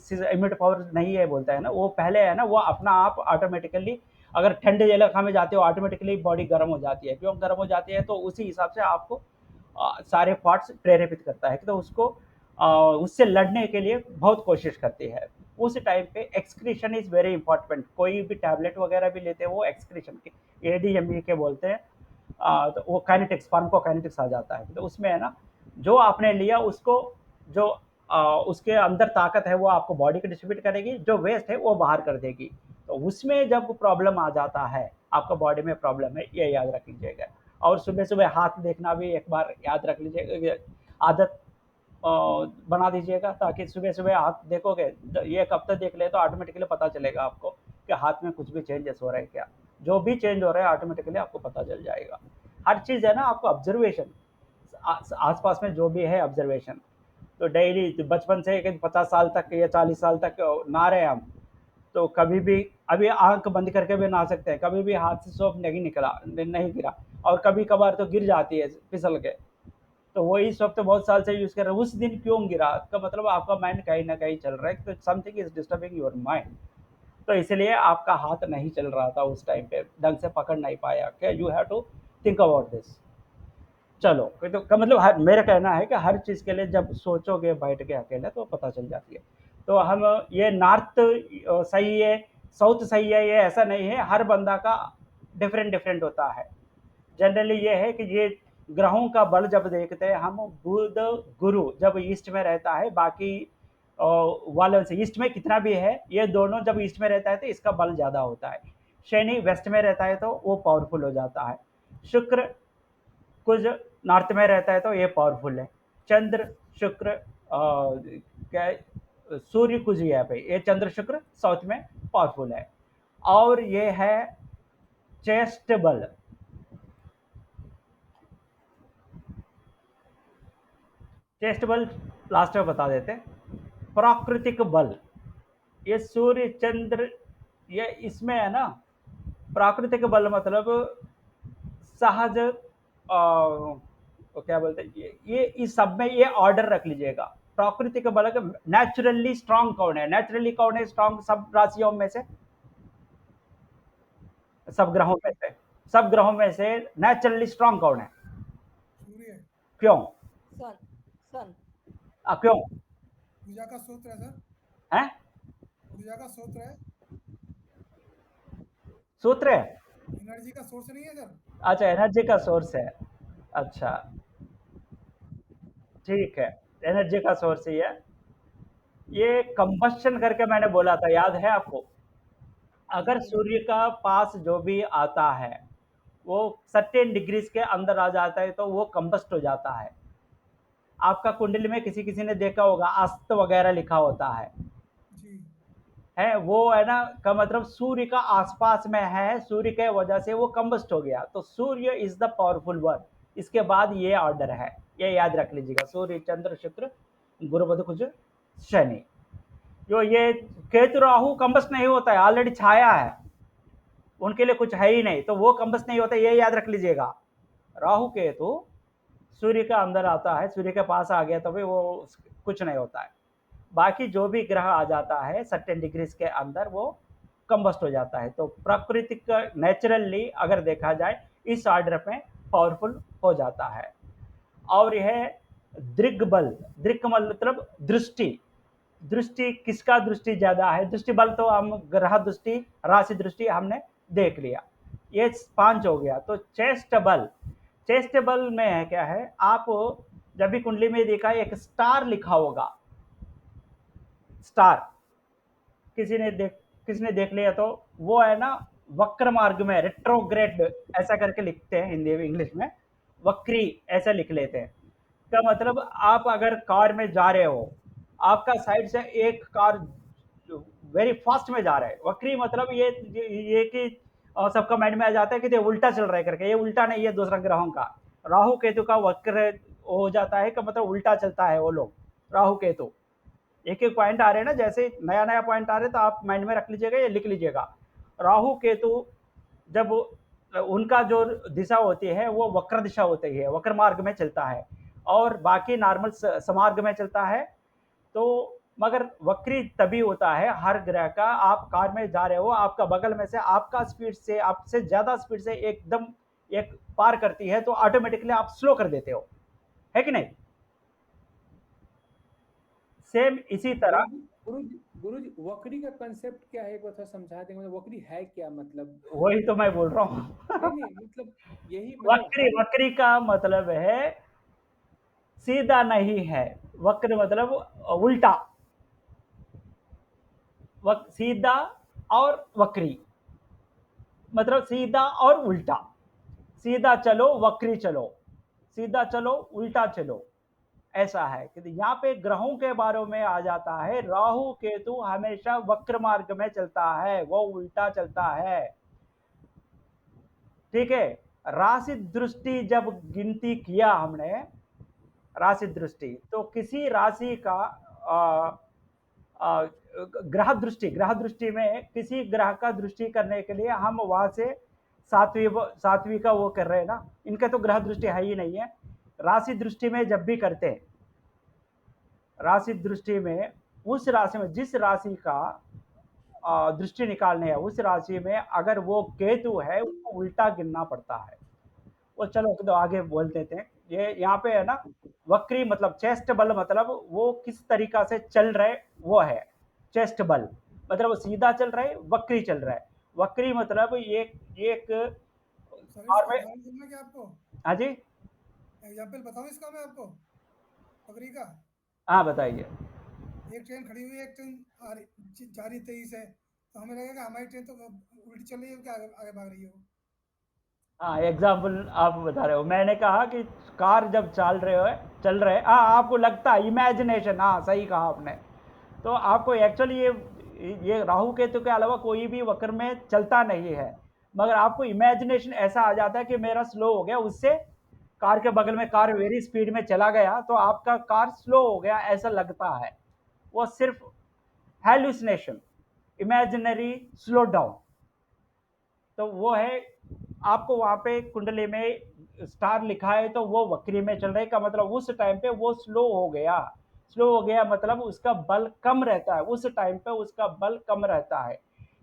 पावर नहीं है बोलता है ना, वो पहले है ना, वो अपना आप ऑटोमेटिकली अगर ठंडे इलाका में जाते हो ऑटोमेटिकली बॉडी गर्म हो जाती है। क्यों गर्म हो जाती है? तो उसी हिसाब से आपको सारे पार्ट्स प्रेरित करता है, तो उसको उससे लड़ने के लिए बहुत कोशिश करती है। उस टाइम पे एक्सक्रीशन इज़ वेरी इंपॉर्टेंट। कोई भी टैबलेट वगैरह भी लेते हैं वो एक्सक्रीशन के एडीएमई के बोलते हैं। तो वो काइनेटिक्स, फार्माकोकाइनेटिक्स आ जाता है। तो उसमें है ना, जो आपने लिया उसको जो उसके अंदर ताकत है वो आपको बॉडी को डिस्ट्रीब्यूट करेगी, जो वेस्ट है वो बाहर कर देगी। तो उसमें जब प्रॉब्लम आ जाता है, आपका बॉडी में प्रॉब्लम है, ये याद रख लीजिएगा। और सुबह-सुबह हाथ देखना भी एक बार याद रख लीजिएगा, आदत बना दीजिएगा, ताकि सुबह-सुबह हाथ देखोगे, ये एक हफ्ता देख ले तो ऑटोमेटिकली पता चलेगा आपको कि हाथ में कुछ भी चेंजेस हो रहे हैं क्या। जो भी चेंज हो रहा है ऑटोमेटिकली आपको पता चल जाएगा। हर चीज़ है ना, आपको ऑब्जर्वेशन, आस-पास में जो भी है ऑब्जर्वेशन। तो डेली बचपन से 50 साल तक या 40 साल तक नहा रहे हैं हम, तो कभी भी अभी आँख बंद करके भी नहा सकते हैं, कभी भी हाथ से सोप नहीं निकला, नहीं गिरा, और कभी-कभार तो गिर जाती है फिसल के। तो वही सोप तो बहुत साल से यूज़ कर रहे हैं, उस दिन क्यों गिरा? इसका मतलब आपका माइंड कहीं न कहीं चल रहा है, तो something is disturbing your mind. तो इसलिए आपका हाथ नहीं चल रहा था उस टाइम पे, ढंग से पकड़ नहीं पाया। क्या you have to think about this. चलो, तो का मतलब हर मेरा कहना है कि हर चीज़ के लिए जब सोचोगे बैठ के अकेले तो पता चल जाती है। तो हम ये नॉर्थ सही है, साउथ सही है, ये ऐसा नहीं है, हर बंदा का डिफरेंट होता है। जनरली ये है कि ये ग्रहों का बल जब देखते हैं हम, बुध गुरु जब ईस्ट में रहता है, बाकी वालों से ईस्ट में कितना भी है, ये दोनों जब ईस्ट में रहता है तो इसका बल ज़्यादा होता है। शनि वेस्ट में रहता है तो वो पावरफुल हो जाता है। शुक्र कुछ नॉर्थ में रहता है तो ये पावरफुल है। चंद्र शुक्र क्या, सूर्य कुछ यहाँ पे, ये चंद्र शुक्र साउथ में पावरफुल है। और ये है चेस्ट बल। चेस्ट बल लास्ट में बता देते हैं। प्राकृतिक बल, ये सूर्य चंद्र, ये इसमें है ना, प्राकृतिक बल मतलब सहज क्या बोलते हैं, ये इस सब में ये ऑर्डर रख लीजिएगा। प्राकृतिक बल नेचुरली स्ट्रांग कौन है? नेचुरली कौन है स्ट्रांग सब राशियों में से, सब ग्रहों में से? सब ग्रहों में से नेचुरली स्ट्रांग कौन है? सूर्य। क्यों? सन सन क्यों ऊर्जा का स्रोत है सर, है? ऊर्जा का स्रोत है, सूत्र है? एनर्जी का सोर्स नहीं है सर। अच्छा, एनर्जी का सोर्स है। अच्छा, ठीक है, एनर्जी का सोर्स ही है। ये कंबस्शन करके मैंने बोला था, याद है आपको? अगर सूर्य का पास जो भी आता है वो सर्टेन डिग्रीज के अंदर आ जाता है तो वो कंबस्ट हो जाता है। आपका कुंडली में किसी किसी ने देखा होगा, अस्त वगैरह लिखा होता है वो है ना, का मतलब सूर्य का आसपास में है, सूर्य के वजह से वो कंबस्ट हो गया। तो सूर्य इज द पावरफुल वन। इसके बाद ये ऑर्डर है, ये याद रख लीजिएगा। सूर्य चंद्र शुक्र गुरु बुध कुछ शनि। जो ये केतु राहु कंबस्ट नहीं होता है, ऑलरेडी छाया है, उनके लिए कुछ है ही नहीं, तो वो कंबस्ट नहीं होता, ये याद रख लीजिएगा। राहु केतु सूर्य के अंदर आता है, सूर्य के पास आ गया तो भी वो कुछ नहीं होता है। बाकी जो भी ग्रह आ जाता है सर्टेन डिग्रीज के अंदर वो कंबस्ट हो जाता है। तो प्राकृतिक नेचुरली अगर देखा जाए इस ऑर्डर में पावरफुल हो जाता है। और यह दृग बल, दृग मतलब दृष्टि, दृष्टि किसका दृष्टि ज्यादा है? दृष्टि बल तो हम ग्रह दृष्टि, राशि दृष्टि हमने देख लिया, ये 5 हो गया। तो चेस्ट बल, चेस्ट बल में है क्या है, आप जब भी कुंडली में देखा एक स्टार लिखा होगा, स्टार किसी ने देख लिया तो वो है ना वक्र मार्ग में, रेट्रोग्रेड ऐसा करके लिखते हैं हिंदी में, इंग्लिश में वक्री ऐसा लिख लेते हैं। का मतलब आप अगर कार में जा रहे हो, आपका साइड से एक कार वेरी फास्ट में जा रहा है, वक्री मतलब ये कि सबका माइंड में आ जाता है कि ये उल्टा चल रहा है करके, ये उल्टा नहीं है दूसरा ग्रहों का। राहु केतु का वक्र हो जाता है, का मतलब उल्टा चलता है वो लोग, राहु केतु। एक एक पॉइंट आ रहे हैं ना, जैसे नया नया पॉइंट आ रहे हैं तो आप माइंड में रख लीजिएगा, ये लिख लीजिएगा। राहु केतु जब उनका जो दिशा होती है वो वक्र दिशा होती है, वक्र मार्ग में चलता है, और बाकी नॉर्मल समार्ग में चलता है। तो मगर वक्री तभी होता है हर ग्रह का। आप कार में जा रहे हो, आपका बगल में से आपका स्पीड से आपसे ज़्यादा स्पीड से एकदम एक पार करती है तो ऑटोमेटिकली आप स्लो कर देते हो, है कि नहीं? सेम इसी तरह गुरुजी वक्री का कंसेप्ट क्या है, एक बार थोड़ा समझा देंगे? मतलब वक्री है क्या, मतलब वही तो मैं बोल रहा हूँ। नहीं मतलब यही मतलब वक्री वक्री का मतलब है सीधा नहीं है। वक्र मतलब उल्टा, सीधा और वक्री मतलब सीधा और उल्टा। सीधा चलो वक्री चलो, सीधा चलो उल्टा चलो, ऐसा है कि यहाँ पे ग्रहों के बारे में आ जाता है। राहु केतु हमेशा वक्र मार्ग में चलता है, वो उल्टा चलता है, ठीक है। राशि दृष्टि जब गिनती किया हमने, राशि दृष्टि तो किसी राशि का आ, आ, ग्रह दृष्टि में किसी ग्रह का दृष्टि करने के लिए हम वहां से सातवीं का वो कर रहे हैं ना। इनके तो ग्रह दृष्टि है ही नहीं है। राशि दृष्टि में जब भी करते हैं, राशि दृष्टि में उस राशि में जिस राशि का दृष्टि निकालने है, उस राशि में अगर वो केतु है उसको उल्टा गिनना पड़ता है। वो चलो तो आगे बोल देते हैं। ये यहाँ पे है ना, वक्री मतलब चेस्ट बल, मतलब वो किस तरीका से चल रहे वो है चेस्ट बल। मतलब वो सीधा चल रहा है, वक्री चल रहा है। वक्री मतलब एक एक सर और इसका में। उदाहरण दूंगा क्या आपको? हाँ जी, एग्जाम्पल बताऊं इसका मैं आपको, बकरी का? हाँ बताइए। एक ट्रेन खड़ी हुई है, एक ट्रेन जा रही तेईस है, तो हमें लगेगा हमारी ट्रेन तो उल्टी चल रही है, क्या आगे आगे भाग रही है वो? हाँ, एग्जाम्पल आप बता रहे हो। मैंने कहा कि कार जब चल रहे, हाँ आपको लगता है इमेजिनेशन, हाँ सही कहा आपने। तो आपको एक्चुअली ये राहु केतु के अलावा कोई भी वक्र में चलता नहीं है, मगर आपको इमेजिनेशन ऐसा आ जाता है कि मेरा स्लो हो गया, उससे कार के बगल में कार वेरी स्पीड में चला गया तो आपका कार स्लो हो गया ऐसा लगता है। वो सिर्फ हेलुसिनेशन, इमेजिनरी स्लो डाउन। तो वो है, आपको वहां पे कुंडली में स्टार लिखा है तो वो वक्री में चल रहे का मतलब उस टाइम पे वो स्लो हो गया। स्लो हो गया मतलब उसका बल कम रहता है, उस टाइम पे उसका बल कम रहता है।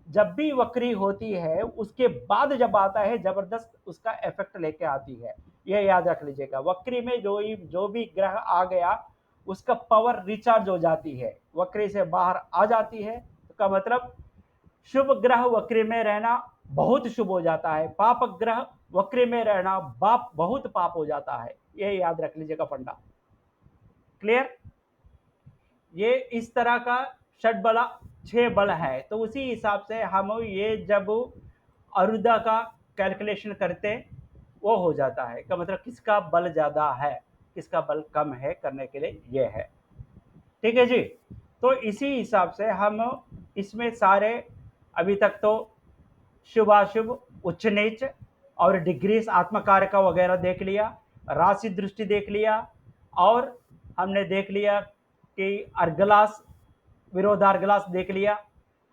जब भी वक्री होती है उसके बाद जब आता है जबरदस्त उसका इफेक्ट लेके आती है। ये याद रख लीजिएगा, वक्री में जो भी ग्रह आ गया उसका पावर रिचार्ज हो जाती है, वक्री से बाहर आ जाती है तो का मतलब शुभ ग्रह वक्री में रहना बहुत शुभ हो जाता है, पाप ग्रह वक्री में रहना बाप बहुत पाप हो जाता है। ये याद रख लीजिएगा फंडा। क्लियर? ये इस तरह का षट बला 6 बल है। तो उसी हिसाब से हम ये जब अरुदा का कैलकुलेशन करते वो हो जाता है का मतलब किसका बल ज़्यादा है किसका बल कम है करने के लिए ये है। ठीक है जी। तो इसी हिसाब से हम इसमें सारे अभी तक तो शुभाशुभ, उच्च नीच और डिग्रीज आत्मकारक वगैरह देख लिया, राशि दृष्टि देख लिया, और हमने देख लिया कि अर्गलास विरोधार्गलास देख लिया,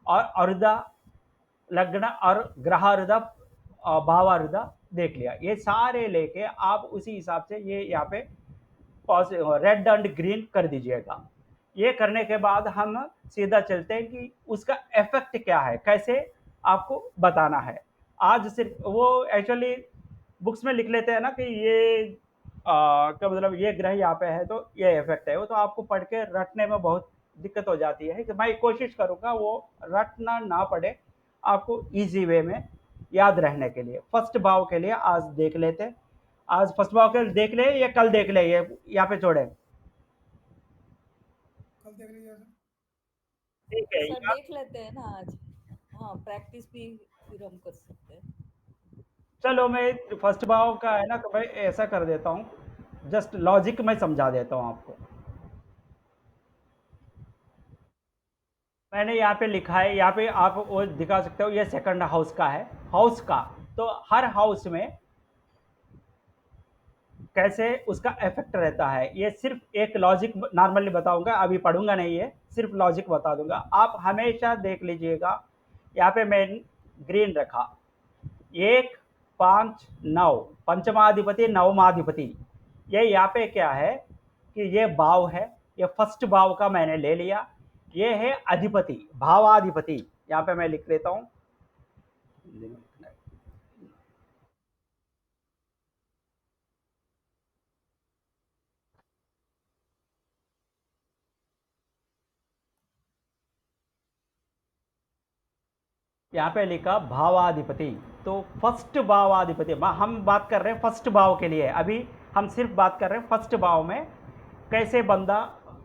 और अरुदा लग्न और ग्रहारुदा भावारुदा देख लिया। ये सारे लेके आप उसी हिसाब से ये यहाँ पे रेड एंड ग्रीन कर दीजिएगा। ये करने के बाद हम सीधा चलते हैं कि उसका इफेक्ट क्या है, कैसे आपको बताना है। आज सिर्फ वो एक्चुअली बुक्स में लिख लेते हैं ना कि ये का मतलब ये ग्रह यहाँ पे है तो ये इफेक्ट है, वो तो आपको पढ़ के रटने में बहुत दिक्कत हो जाती है। कि मैं कोशिश करूँगा वो रटना ना पड़े, आपको इजी वे में याद रहने के लिए। फर्स्ट भाव के लिए आज देख लेते हैं। आज फर्स्ट भाव के देख ले या कल देख ले, ये यहाँ पे छोड़े? कल देख लीजिए सर। ठीक है सर देख लेते हैं ना आज। हाँ प्रैक्टिस भी फिर हम कर सकते हैं। चलो मैं फर्स्ट भाव का है ना तो मैं ऐसा कर देता हूँ, जस्ट लॉजिक में समझा देता हूँ आपको। मैंने यहाँ पे लिखा है, यहाँ पे आप वो दिखा सकते हो, ये सेकंड हाउस का है, हाउस का। तो हर हाउस में कैसे उसका इफेक्ट रहता है, ये सिर्फ एक लॉजिक नॉर्मली बताऊंगा, अभी पढ़ूंगा नहीं, ये सिर्फ लॉजिक बता दूंगा। आप हमेशा देख लीजिएगा, यहाँ पे मैंने ग्रीन रखा, 1 5 9 पंचमाधिपति नवमाधिपति। ये यहाँ पे क्या है कि ये भाव है, ये फर्स्ट भाव का मैंने ले लिया। ये है अधिपति, भावाधिपति। यहाँ पे मैं लिख लेता हूँ। यहाँ पे लिखा भावाधिपति, तो फर्स्ट भावाधिपति, हम बात कर रहे हैं फर्स्ट भाव के लिए। अभी हम सिर्फ बात कर रहे हैं फर्स्ट भाव में कैसे बंदा,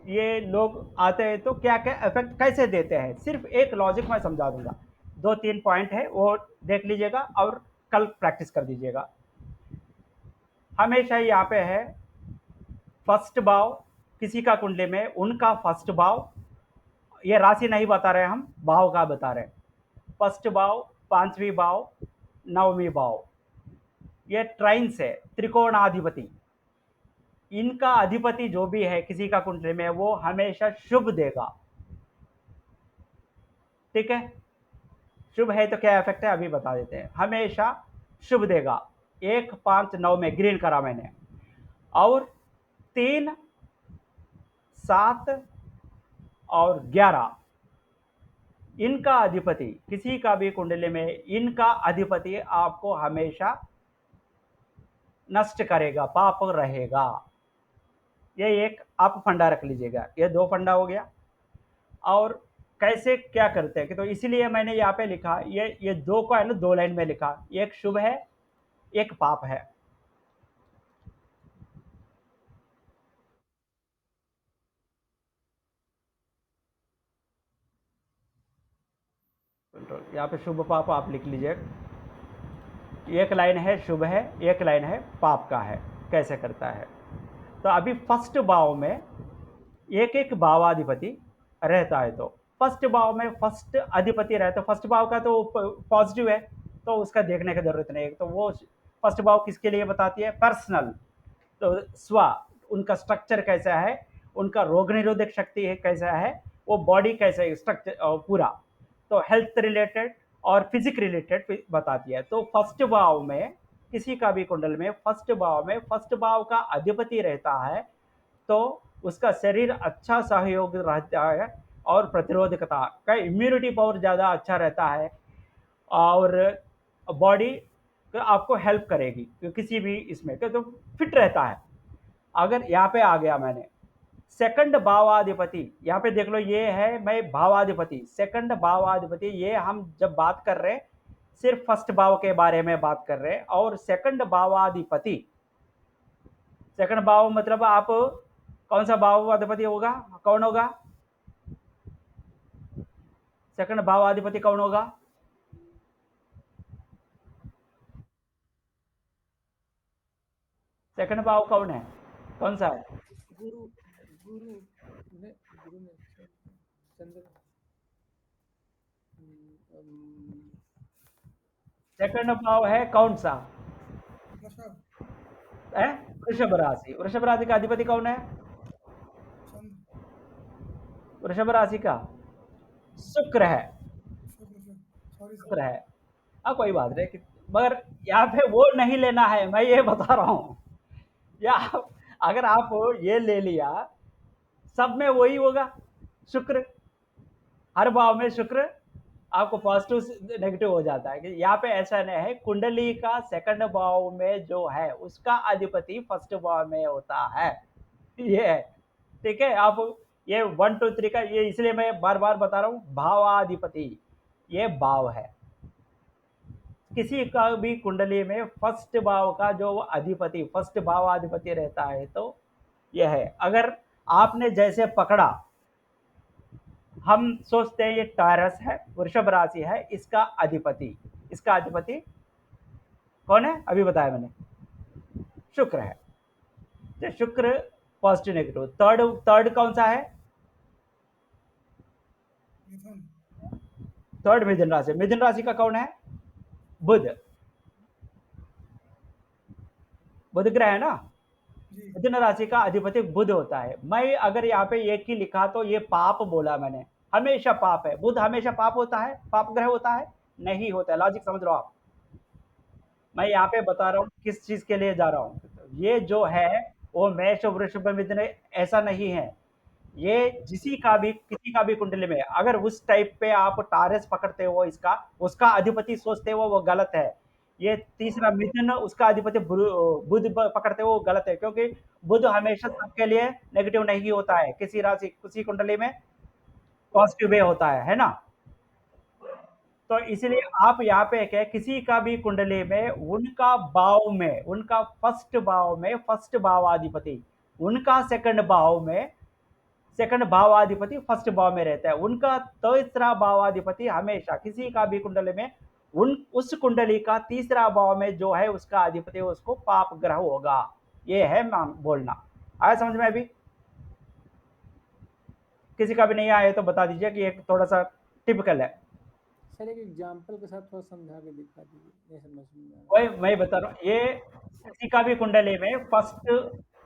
ये लोग आते हैं तो क्या क्या इफेक्ट कैसे देते हैं। सिर्फ एक लॉजिक मैं समझा दूंगा, 2-3 पॉइंट है वो देख लीजिएगा और कल प्रैक्टिस कर दीजिएगा। हमेशा यहाँ पे है फर्स्ट भाव किसी का कुंडली में, उनका फर्स्ट भाव, ये राशि नहीं बता रहे हम, भाव का बता रहे हैं। फर्स्ट भाव, पांचवी भाव, नवमी भाव, ये ट्राइन्स है, त्रिकोणाधिपति। इनका अधिपति जो भी है किसी का कुंडली में, वो हमेशा शुभ देगा। ठीक है, शुभ है तो क्या इफेक्ट है अभी बता देते हैं। हमेशा शुभ देगा। 1, 5, 9 में ग्रीन करा मैंने, और 3, 7 और 11, इनका अधिपति किसी का भी कुंडली में, इनका अधिपति आपको हमेशा नष्ट करेगा, पाप रहेगा। ये एक आप फंडा रख लीजिएगा, ये 2 फंडा हो गया। और कैसे क्या करते हैं कि, तो इसीलिए मैंने यहाँ पे लिखा, ये 2 को है ना 2 लाइन में लिखा, एक शुभ है एक पाप है। यहाँ पे शुभ पाप आप लिख लीजिए। एक लाइन है शुभ है, एक लाइन है पाप का है, कैसे करता है। तो अभी फर्स्ट भाव में एक एक भावाधिपति रहता है, तो फर्स्ट भाव में फर्स्ट अधिपति रहता है। फर्स्ट भाव का तो पॉजिटिव है, तो उसका देखने की जरूरत नहीं है। तो वो फर्स्ट भाव किसके लिए बताती है, पर्सनल, तो स्व, उनका स्ट्रक्चर कैसा है, उनका रोग निरोधक शक्ति है कैसा है, वो बॉडी कैसा है स्ट्रक्चर पूरा, तो हेल्थ रिलेटेड और फिजिक रिलेटेड बताती है। तो फर्स्ट भाव में किसी का भी कुंडल में फर्स्ट भाव में फर्स्ट भाव का अधिपति रहता है, तो उसका शरीर अच्छा सहयोग रहता है, और प्रतिरोधकता का इम्यूनिटी पावर ज़्यादा अच्छा रहता है, और बॉडी आपको हेल्प करेगी किसी भी इसमें, तो फिट रहता है। अगर यहाँ पे आ गया मैंने सेकंड भावाधिपति, यहाँ पे देख लो, ये है मैं भावाधिपति, सेकंड भावाधिपति, ये हम जब बात कर रहे हैं सिर्फ फर्स्ट भाव के बारे में बात कर रहे हैं। और सेकंड भावाधिपति, सेकंड भाव मतलब आप कौन सा भावाधिपति होगा, कौन होगा सेकंड भावाधिपति, कौन होगा? सेकंड भाव कौन है, कौन सा है? गुरु गुरु ने गुरु में चंद्र सेकंड भाव है कौन सा वृषभ, है? वृषभ राशि। वृषभ राशि का अधिपति कौन है? चंद्र, वृषभ राशि का शुक्र है, सॉरी शुक्र सर। है। कोई बात नहीं, मगर यहाँ पे वो नहीं लेना है, मैं ये बता रहा हूँ। या अगर आप ये ले लिया, सब में वही होगा, शुक्र, हर भाव में शुक्र आपको पॉजिटिव नेगेटिव हो जाता है। कि यहाँ पे ऐसा नहीं है, कुंडली का सेकंड भाव में जो है उसका अधिपति फर्स्ट भाव में होता है, ये है। ठीक है, आप ये 1, 2, 3 का, ये इसलिए मैं बार बार बता रहा हूँ, भावाधिपति ये भाव है। किसी का भी कुंडली में फर्स्ट भाव का जो अधिपति फर्स्ट भावाधिपति रहता है, तो यह है। अगर आपने जैसे पकड़ा, हम सोचते हैं ये टायरस है, वृषभ राशि है, इसका अधिपति कौन है? अभी बताया मैंने, शुक्र है। तो शुक्र पॉजिटिव नेगेटिव। थर्ड कौन सा है? मिथुन, थर्ड मिथुन राशि। मिथुन राशि का कौन है? बुध ग्रह है ना। जी मिथुन राशि का अधिपति बुध होता है। मैं अगर यहाँ पे एक ही लिखा तो ये पाप बोला मैंने, हमेशा पाप है। बुध हमेशा पाप होता है, पाप ग्रह होता है? नहीं होता है। लॉजिक समझ लो आप। मैं यहाँ पे बता रहा हूँ किस चीज के लिए जा रहा हूँ। ये जो है वो मेष और वृषभ मिथुन ऐसा नहीं है, ये किसी का भी कुंडली में अगर उस टाइप पे आप टारस पकड़ते हो इसका, उसका अधिपति सोचते हो वो गलत है। ये तीसरा मिथुन उसका अधिपति बुध पकड़ते हो वो गलत है, क्योंकि बुध हमेशा सबके लिए नेगेटिव नहीं होता है, किसी राशि किसी कुंडली में पॉजिटिव वे होता है ना। तो इसलिए आप यहाँ पे क्या है, किसी का भी कुंडली में उनका भाव में, उनका फर्स्ट भाव में फर्स्ट भावाधिपति, उनका सेकंड भाव में सेकंड भावाधिपति फर्स्ट भाव में रहता है, उनका तीसरा भावाधिपति हमेशा किसी का भी कुंडली में उन उस कुंडली का तीसरा भाव में जो है उसका अधिपति उसको पाप ग्रह होगा। ये है बोलना। आया समझ में? अभी किसी का भी नहीं आया तो बता दीजिए कि एक थोड़ा सा टिपिकल है। सर एक एग्जांपल के साथ थोड़ा समझा के दिखा दीजिए, नहीं समझ में आ रहा। वही मैं बता रहा हूँ, ये किसी का भी कुंडली में फर्स्ट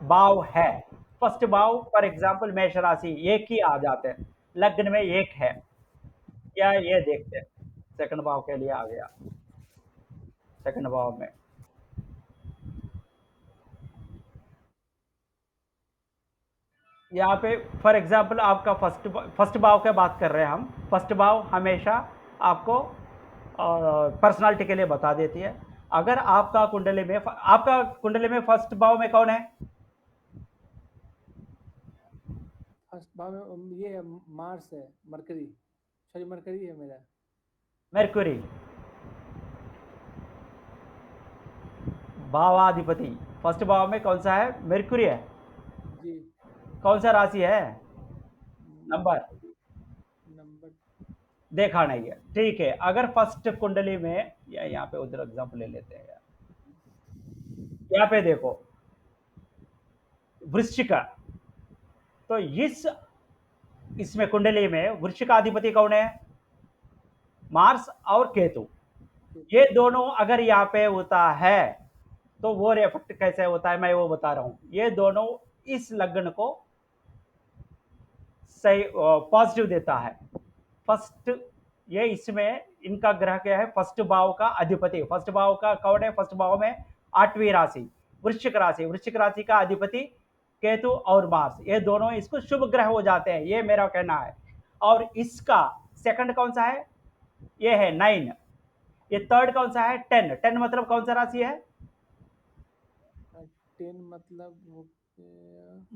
भाव है, फर्स्ट भाव फॉर एग्जाम्पल मेष राशि एक ही आ जाते हैं, लग्न में एक है, या ये देखते हैं सेकंड भाव के लिए आ गया, सेकंड भाव में यहाँ पे फॉर एग्जाम्पल आपका फर्स्ट भाव की बात कर रहे हैं हम। फर्स्ट भाव हमेशा आपको पर्सनालिटी के लिए बता देती है। अगर आपका कुंडली में फर्स्ट भाव में कौन है? फर्स्ट भाव में ये मार्स है, मरकरी, सॉरी मरकरी है मेरा। मरकुरी भावाधिपति फर्स्ट भाव में कौन सा है? मरकुरी है। जी। कौन सा राशि है? नंबर देखा नहीं है, ठीक है। अगर फर्स्ट कुंडली में या यहाँ पे उधर एग्जाम्पल ले लेते हैं यार, यहाँ पे देखो वृश्चिक, तो इसमें कुंडली में वृश्चिक अधिपति कौन है? मार्स और केतु। ये दोनों अगर यहाँ पे होता है तो वो इफेक्ट कैसे होता है मैं वो बता रहा हूं। ये दोनों इस लग्न को सही पॉजिटिव देता है। फर्स्ट ये इसमें इनका ग्रह क्या है? फर्स्ट भाव का अधिपति, फर्स्ट भाव का कौन है? फर्स्ट भाव में 8वीं राशि वृश्चिक राशि, वृश्चिक राशि का अधिपति केतु और मार्स, ये दोनों इसको शुभ ग्रह हो जाते हैं, ये मेरा कहना है। और इसका सेकंड कौन सा है? ये है 9। ये थर्ड कौन सा है? 10। 10 मतलब कौन सा राशि है? 10 मतलब वो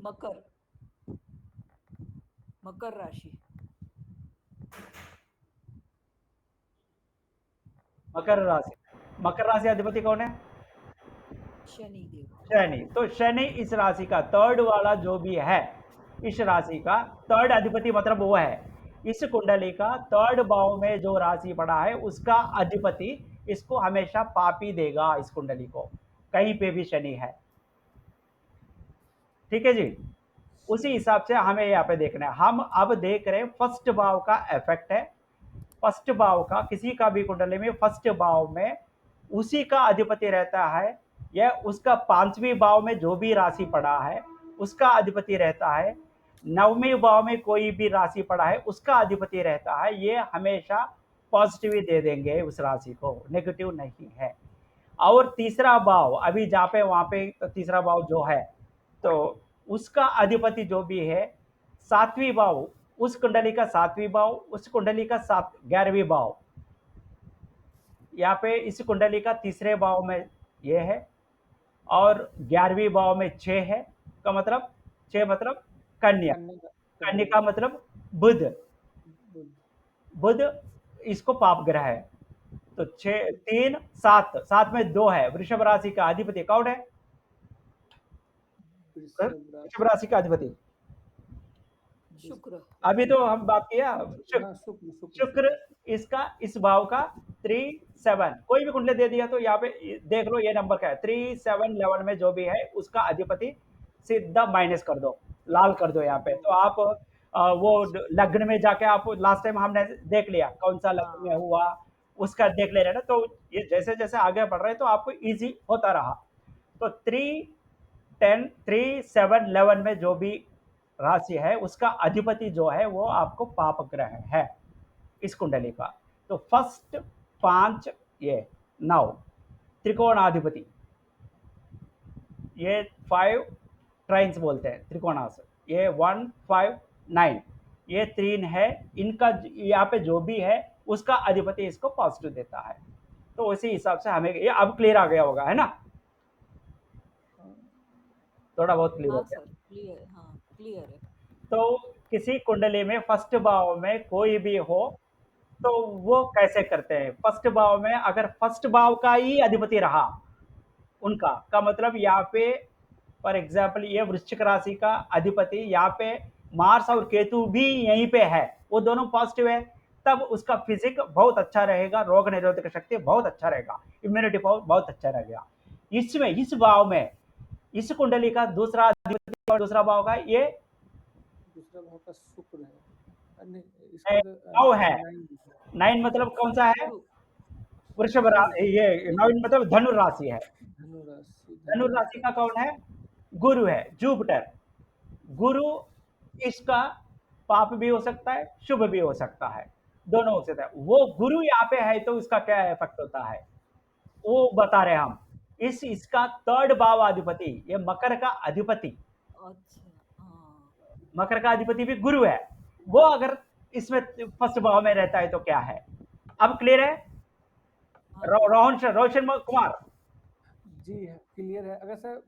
मकर, मकर राशि। मकर राशि। मकर राशि अधिपति कौन है? शनि देव। शनि। तो शनि इस राशि का थर्ड वाला जो भी है, इस राशि का थर्ड अधिपति मतलब वो है, इस कुंडली का थर्ड भाव में जो राशि पड़ा है उसका अधिपति इसको हमेशा पापी देगा। इस कुंडली को कहीं पे भी शनि है, ठीक है जी। उसी हिसाब से हमें यहाँ पे देखना है। हम अब देख रहे हैं फर्स्ट भाव का इफेक्ट है। फर्स्ट भाव का किसी का भी कुंडली में फर्स्ट भाव में उसी का अधिपति रहता है, या उसका 5वीं भाव में जो भी राशि पड़ा है उसका अधिपति रहता है, 9वीं भाव में कोई भी राशि पड़ा है उसका अधिपति रहता है। ये हमेशा पॉजिटिव ही दे देंगे उस राशि को, नेगेटिव नहीं है। और तीसरा भाव अभी जहाँ पे वहाँ पे तीसरा भाव जो है तो उसका अधिपति जो भी है 7वीं भाव, उस कुंडली का 7वीं भाव, उस कुंडली का 11वीं भाव, यहाँ पे इस कुंडली का तीसरे भाव में ये है, और 11वीं भाव में 6 है। का मतलब 6 मतलब कन्या, कन्या का मतलब बुध। बुध इसको पाप ग्रह है। तो 6 3 7 7 में 2 है। वृषभ राशि का अधिपति कौन है? वृषभ राशि का अधिपति शुक्र। अभी तो हम बात किया शुक्र। इसका इस भाव का 3 7 कोई भी कुंडली दे दिया तो यहाँ पे देख लो ये नंबर क्या है, 3 7 11 में जो भी है उसका अधिपति सीधा माइनस कर दो, लाल कर दो यहाँ पे। तो आप वो लग्न में जाके आप लास्ट टाइम हमने देख लिया कौन सा लग्न में हुआ उसका देख ले रहे ना। तो ये जैसे जैसे आगे बढ़ रहे हैं तो आपको इजी होता रहा। तो 3 10 3 7 11 में जो भी राशि है उसका अधिपति जो है वो आपको पाप ग्रह है इस कुंडली का। तो फर्स्ट 5 ये 9 त्रिकोणाधिपति, ये 5 ट्राइन्स बोलते हैं त्रिकोणास, ये 1 5 9 ये 3 है, इनका यहाँ पे जो भी है उसका अधिपति इसको पॉजिटिव देता है। तो उसी हिसाब से हमें ये अब क्लियर आ गया होगा, है ना? थोड़ा बहुत क्लियर हो हाँ गया। सर, क्लियर, हाँ क्लियर है। तो किसी कुंडली में फर्स्ट भाव में कोई भी हो तो वो कैसे करते हैं? फर्स्ट भाव में अगर फर्स्ट भाव का ही अधिपति रहा उनका का मतलब यहाँ पे फॉर एग्जाम्पल ये वृश्चिक राशि का अधिपति यहाँ पे मार्स और केतु भी यहीं पे है, वो दोनों पॉजिटिव है, तब उसका फिजिक बहुत अच्छा रहेगा, रोग निरोधक शक्ति बहुत अच्छा रहेगा, इम्यूनिटी पावर बहुत अच्छा रहेगा। इसमें इस भाव में इस कुंडली का दूसरा अधिपति और दूसरा भाव का ये दूसरा भाव का शुक्र है, नहीं इसका तो भाव है। 9 9 मतलब कौन सा है? गुरु, वृषभ राशि, ये 9 मतलब धनु राशि है। धनु राशि, धनु राशि का कौन है? गुरु है, जुपिटर। गुरु इसका पाप भी हो सकता है, शुभ भी हो सकता है, दोनों हो सकता है। वो गुरु यहाँ पे है तो उसका क्या इफेक्ट होता है वो बता रहे हैं हम। इसका थर्ड भाव अधिपति, ये मकर का अधिपति, अच्छा, हाँ मकर का अधिपति भी गुरु है, वो अगर इसमें फर्स्ट भाव में रहता है तो क्या है? अब क्लियर है? रोशन कुमार जी है, क्लियर है। अगर सर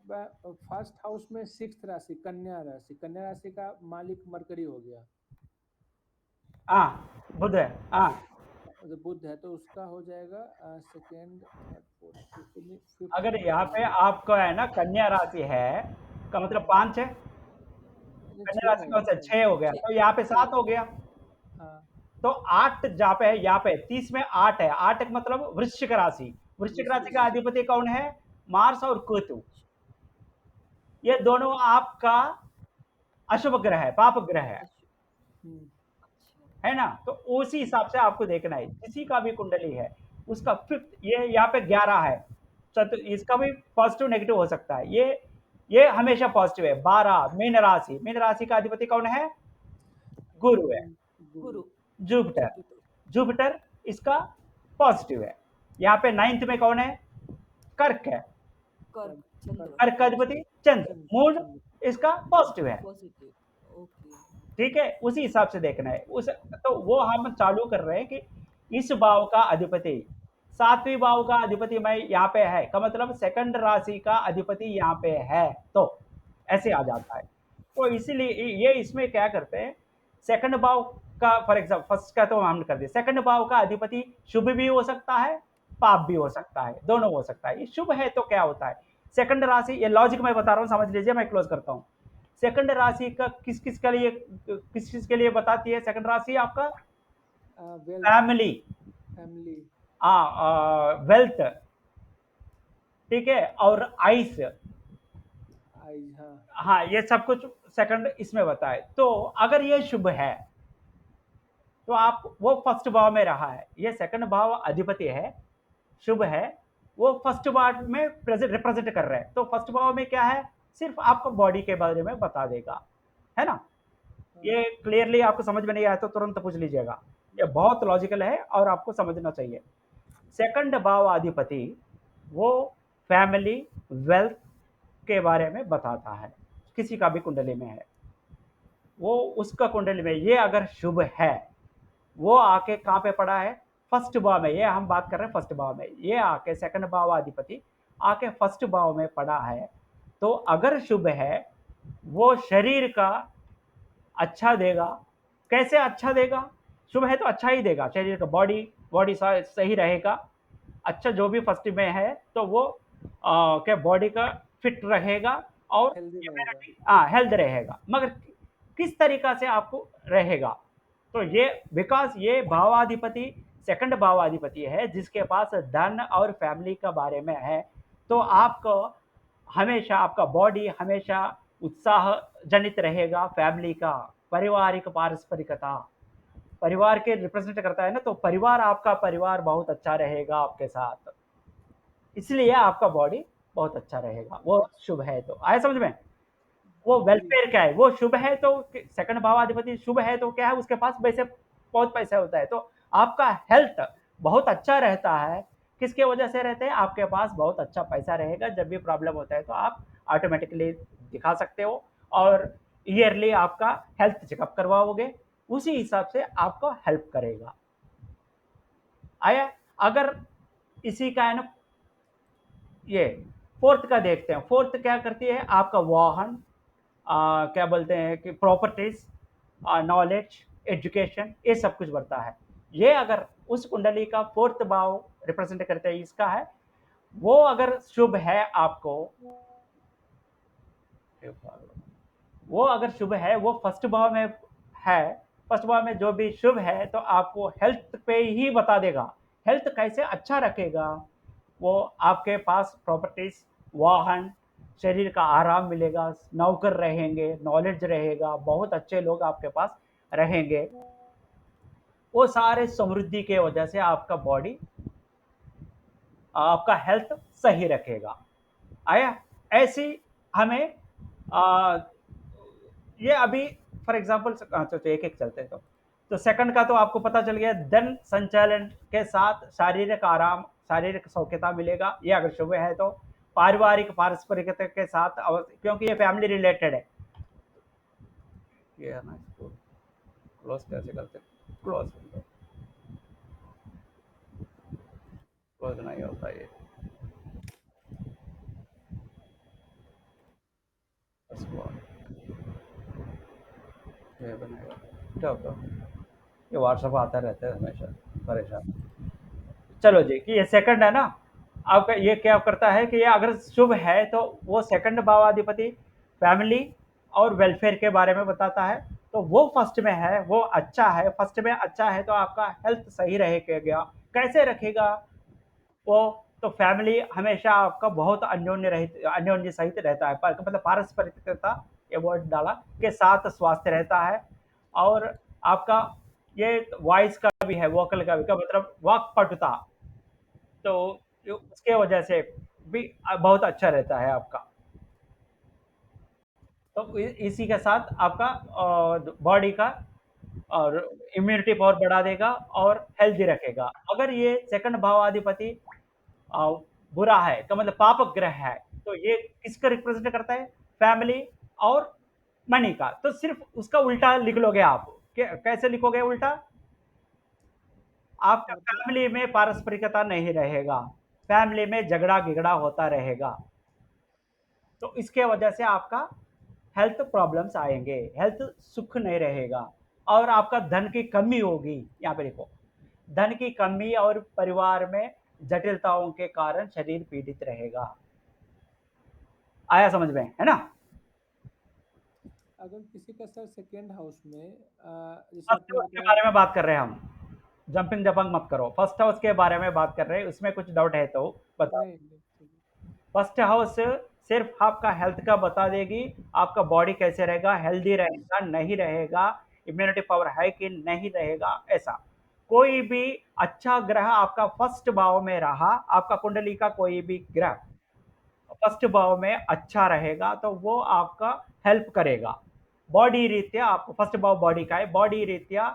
फर्स्ट हाउस में 6th राशि कन्या राशि, कन्या राशि का मालिक मरकरी हो गया, हाँ बुध है, हाँ जो बुध है, तो उसका हो जाएगा सेकेंड, थर्ड, फोर्थ, फिफ्थ। अगर यहाँ पे आपको है ना कन्या राशि है का मतलब 5 है, कन्या राशि का 6 हो गया, तो यहाँ पे 7 हो गया, हाँ तो 8 जहाँ पे है, यहाँ पे 30 में 8 है, 8 मतलब वृश्चिक राशि, वृश्चिक राशि का अधिपति कौन है? मार्स और केतु, ये दोनों आपका अशुभ ग्रह है, पाप ग्रह है, है ना? तो उसी हिसाब से आपको देखना है, किसी का भी कुंडली है उसका फिफ्थ, ये यहाँ पे 11 है, इसका भी पॉजिटिव नेगेटिव हो सकता है, ये हमेशा पॉजिटिव है। 12 मीन राशि, मीन राशि का अधिपति कौन है? गुरु है, गुरु, जुपिटर, जुपिटर इसका पॉजिटिव है। यहाँ पे 9th में कौन है? कर्क है, कर्क, चंद्र, कर्क का अधिपति चंद्र, मूड इसका पॉजिटिव है, पॉजिटिव, ओके, ठीक है? उसी हिसाब से देखना है उस, तो वो हम चालू कर रहे हैं कि इस भाव का अधिपति 7वें भाव का अधिपति मैं यहाँ पे है का मतलब सेकंड राशि का अधिपति यहाँ पे है, तो ऐसे आ जाता है। तो इसीलिए ये इसमें क्या करते हैं, सेकंड भाव का फॉर एग्जाम्पल फर्स्ट का तो हम कर दिए, सेकंड भाव का अधिपति शुभ भी हो सकता है, पाप भी हो सकता है, दोनों हो सकता है। ये शुभ है तो क्या होता है, सेकंड राशि, ये लॉजिक मैं बता रहा हूँ, समझ लीजिए, मैं क्लोज करता हूँ। सेकंड राशि का किस किस के लिए बताती है? सेकंड राशि आपका फैमिली, फैमिली, वेल्थ, ठीक है, और आइस, हाँ ये सब कुछ सेकंड इसमें बताए। तो अगर ये शुभ है तो आप वो फर्स्ट भाव में रहा है, ये सेकंड भाव अधिपति है, शुभ है, वो फर्स्ट भाव में रिप्रेजेंट कर रहे हैं, तो फर्स्ट भाव में क्या है, सिर्फ आपको बॉडी के बारे में बता देगा, है ना? ये क्लियरली आपको समझ में नहीं आया तो तुरंत पूछ लीजिएगा, ये बहुत लॉजिकल है और आपको समझना चाहिए। सेकंड भाव अधिपति वो फैमिली, वेल्थ के बारे में बताता है, किसी का भी कुंडली में है, वो उसका कुंडली में ये अगर शुभ है, वो आके कहाँ पे पड़ा है? फर्स्ट भाव में, ये हम बात कर रहे हैं फर्स्ट भाव में, ये आके सेकंड भाव अधिपति आके फर्स्ट भाव में पड़ा है, तो अगर शुभ है वो शरीर का अच्छा देगा। कैसे अच्छा देगा? शुभ है तो अच्छा ही देगा, शरीर का बॉडी सही रहेगा, अच्छा जो भी फर्स्ट में है तो वो क्या बॉडी का फिट रहेगा और हेल्थ रहेगा, मगर किस तरीका से आपको रहेगा? तो ये बिकॉज ये भावाधिपति सेकंड भावाधिपति है जिसके पास धन और फैमिली का बारे में है, तो आपको हमेशा आपका बॉडी हमेशा उत्साह जनित रहेगा, फैमिली का, पारिवारिक पारस्परिकता, परिवार के रिप्रेजेंट करता है ना, तो परिवार, आपका परिवार बहुत अच्छा रहेगा आपके साथ, इसलिए आपका बॉडी बहुत अच्छा रहेगा, वो शुभ है। तो आया समझ में? वो वेलफेयर क्या है, वो शुभ है तो सेकंड भावाधिपति शुभ है तो क्या है, उसके पास वैसे बहुत पैसा होता है, तो आपका हेल्थ बहुत अच्छा रहता है। किसके वजह से रहते हैं? आपके पास बहुत अच्छा पैसा रहेगा, जब भी प्रॉब्लम होता है तो आप ऑटोमेटिकली दिखा सकते हो, और ईयरली आपका हेल्थ चेकअप करवाओगे, उसी हिसाब से आपको हेल्प करेगा। आया? अगर इसी का है ना, ये फोर्थ का देखते हैं। फोर्थ क्या करती है? आपका वाहन, क्या बोलते हैं कि प्रॉपर्टीज, नॉलेज, एजुकेशन, ये सब कुछ बढ़ता है। ये अगर उस कुंडली का फोर्थ भाव रिप्रेजेंट करते हैं, इसका है, वो अगर शुभ है आपको, वो अगर शुभ है, वो फर्स्ट भाव में है, फर्स्ट भाव में जो भी शुभ है, तो आपको हेल्थ पे ही बता देगा। हेल्थ कैसे अच्छा रखेगा? वो आपके पास प्रॉपर्टीज, वाहन, शरीर का आराम मिलेगा, नौकर रहेंगे, नॉलेज रहेगा, बहुत अच्छे लोग आपके पास रहेंगे। वो सारे समृद्धि के वजह से आपका बॉडी, आपका हेल्थ सही रखेगा। आया? ऐसी हमें आ, ये अभी फॉर एग्जांपल, तो एक एक चलते हैं। तो सेकंड का तो आपको पता चल गया, धन संचालन के साथ शारीरिक आराम, शारीरिक सौख्यता मिलेगा, ये अगर शुभ है। तो पारिवारिक पारस्परिकता के साथ, क्योंकि ये फैमिली रिलेटेड है, ये है ना, इसको क्लोज कैसे करते? क्लोज क्लोज नहीं होता ये, इसको ये बनेगा। क्या होता? ये व्हाट्सएप आता रहता है हमेशा, परेशान। चलो जी, कि ये सेकंड है ना, आपका ये क्या करता है कि ये अगर शुभ है, तो वो सेकंड भावाधिपति फैमिली और वेलफेयर के बारे में बताता है। तो वो फर्स्ट में है, वो अच्छा है, फर्स्ट में अच्छा है, तो आपका हेल्थ सही रहेगा। कैसे रखेगा वो? तो फैमिली हमेशा आपका बहुत अन्योन्य सहित रहता है, मतलब पारस्परिकता, ये वर्ड डाला, के साथ स्वास्थ्य रहता है। और आपका ये वॉइस का भी है, वोकल का भी, का मतलब वाक्पटुता, तो उसके वजह से भी बहुत अच्छा रहता है आपका। तो इसी के साथ आपका बॉडी का और इम्यूनिटी पावर बढ़ा देगा और हेल्दी रखेगा। अगर ये सेकंड भावाधिपति अ, बुरा है, तो मतलब पाप ग्रह है, तो ये किसका रिप्रेजेंट करता है? फैमिली और मनी का। तो सिर्फ उसका उल्टा लिख लोगे आप। कैसे लिखोगे उल्टा? आपका फैमिली में पारस्परिकता नहीं रहेगा, फैमिली में झगड़ा गिगड़ा होता रहेगा, तो इसके वजह से आपका हेल्थ प्रॉब्लम्स आएंगे, हेल्थ सुख नहीं रहेगा, और आपका धन की कमी होगी। यहाँ पे देखो, धन की कमी और परिवार में जटिलताओं के कारण शरीर पीड़ित रहेगा। आया समझ में, है ना? अगर किसी का सर सेकेंड हाउस में जैसे फर्स्ट आपने हाउस के बताया। बारे में बात कर रहे हैं हम, जंपिंग जपंग मत करो, फर्स्ट हाउस के बारे में बात कर रहे हैं, उसमें कुछ डाउट है तो बताओ। नहीं नहीं, ठीक है। फर्स्ट हाउस सिर्फ आपका हेल्थ का बता देगी, आपका बॉडी कैसे रहेगा, हेल्दी रहेगा नहीं रहेगा, इम्यूनिटी पावर है कि नहीं रहेगा, ऐसा। कोई भी अच्छा ग्रह आपका फर्स्ट भाव में रहा, आपका कुंडली का कोई भी ग्रह फर्स्ट भाव में अच्छा रहेगा, तो वो आपका हेल्प करेगा। बॉडी रीत्या, आपको फर्स्ट भाव बॉडी का है, बॉडी रीत्या,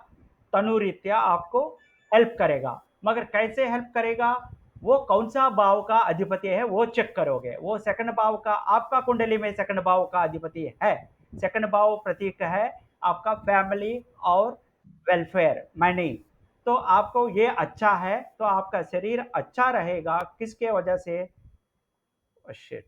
तनु रीत्या आपको हेल्प करेगा। मगर कैसे हेल्प करेगा? वो कौन सा भाव का अधिपति है वो चेक करोगे। वो सेकंड भाव का, आपका कुंडली में सेकंड भाव का अधिपति है, सेकंड भाव प्रतीक है आपका फैमिली और वेलफेयर, मनी। तो आपको ये अच्छा है, तो आपका शरीर अच्छा रहेगा। किसके वजह से? शिट,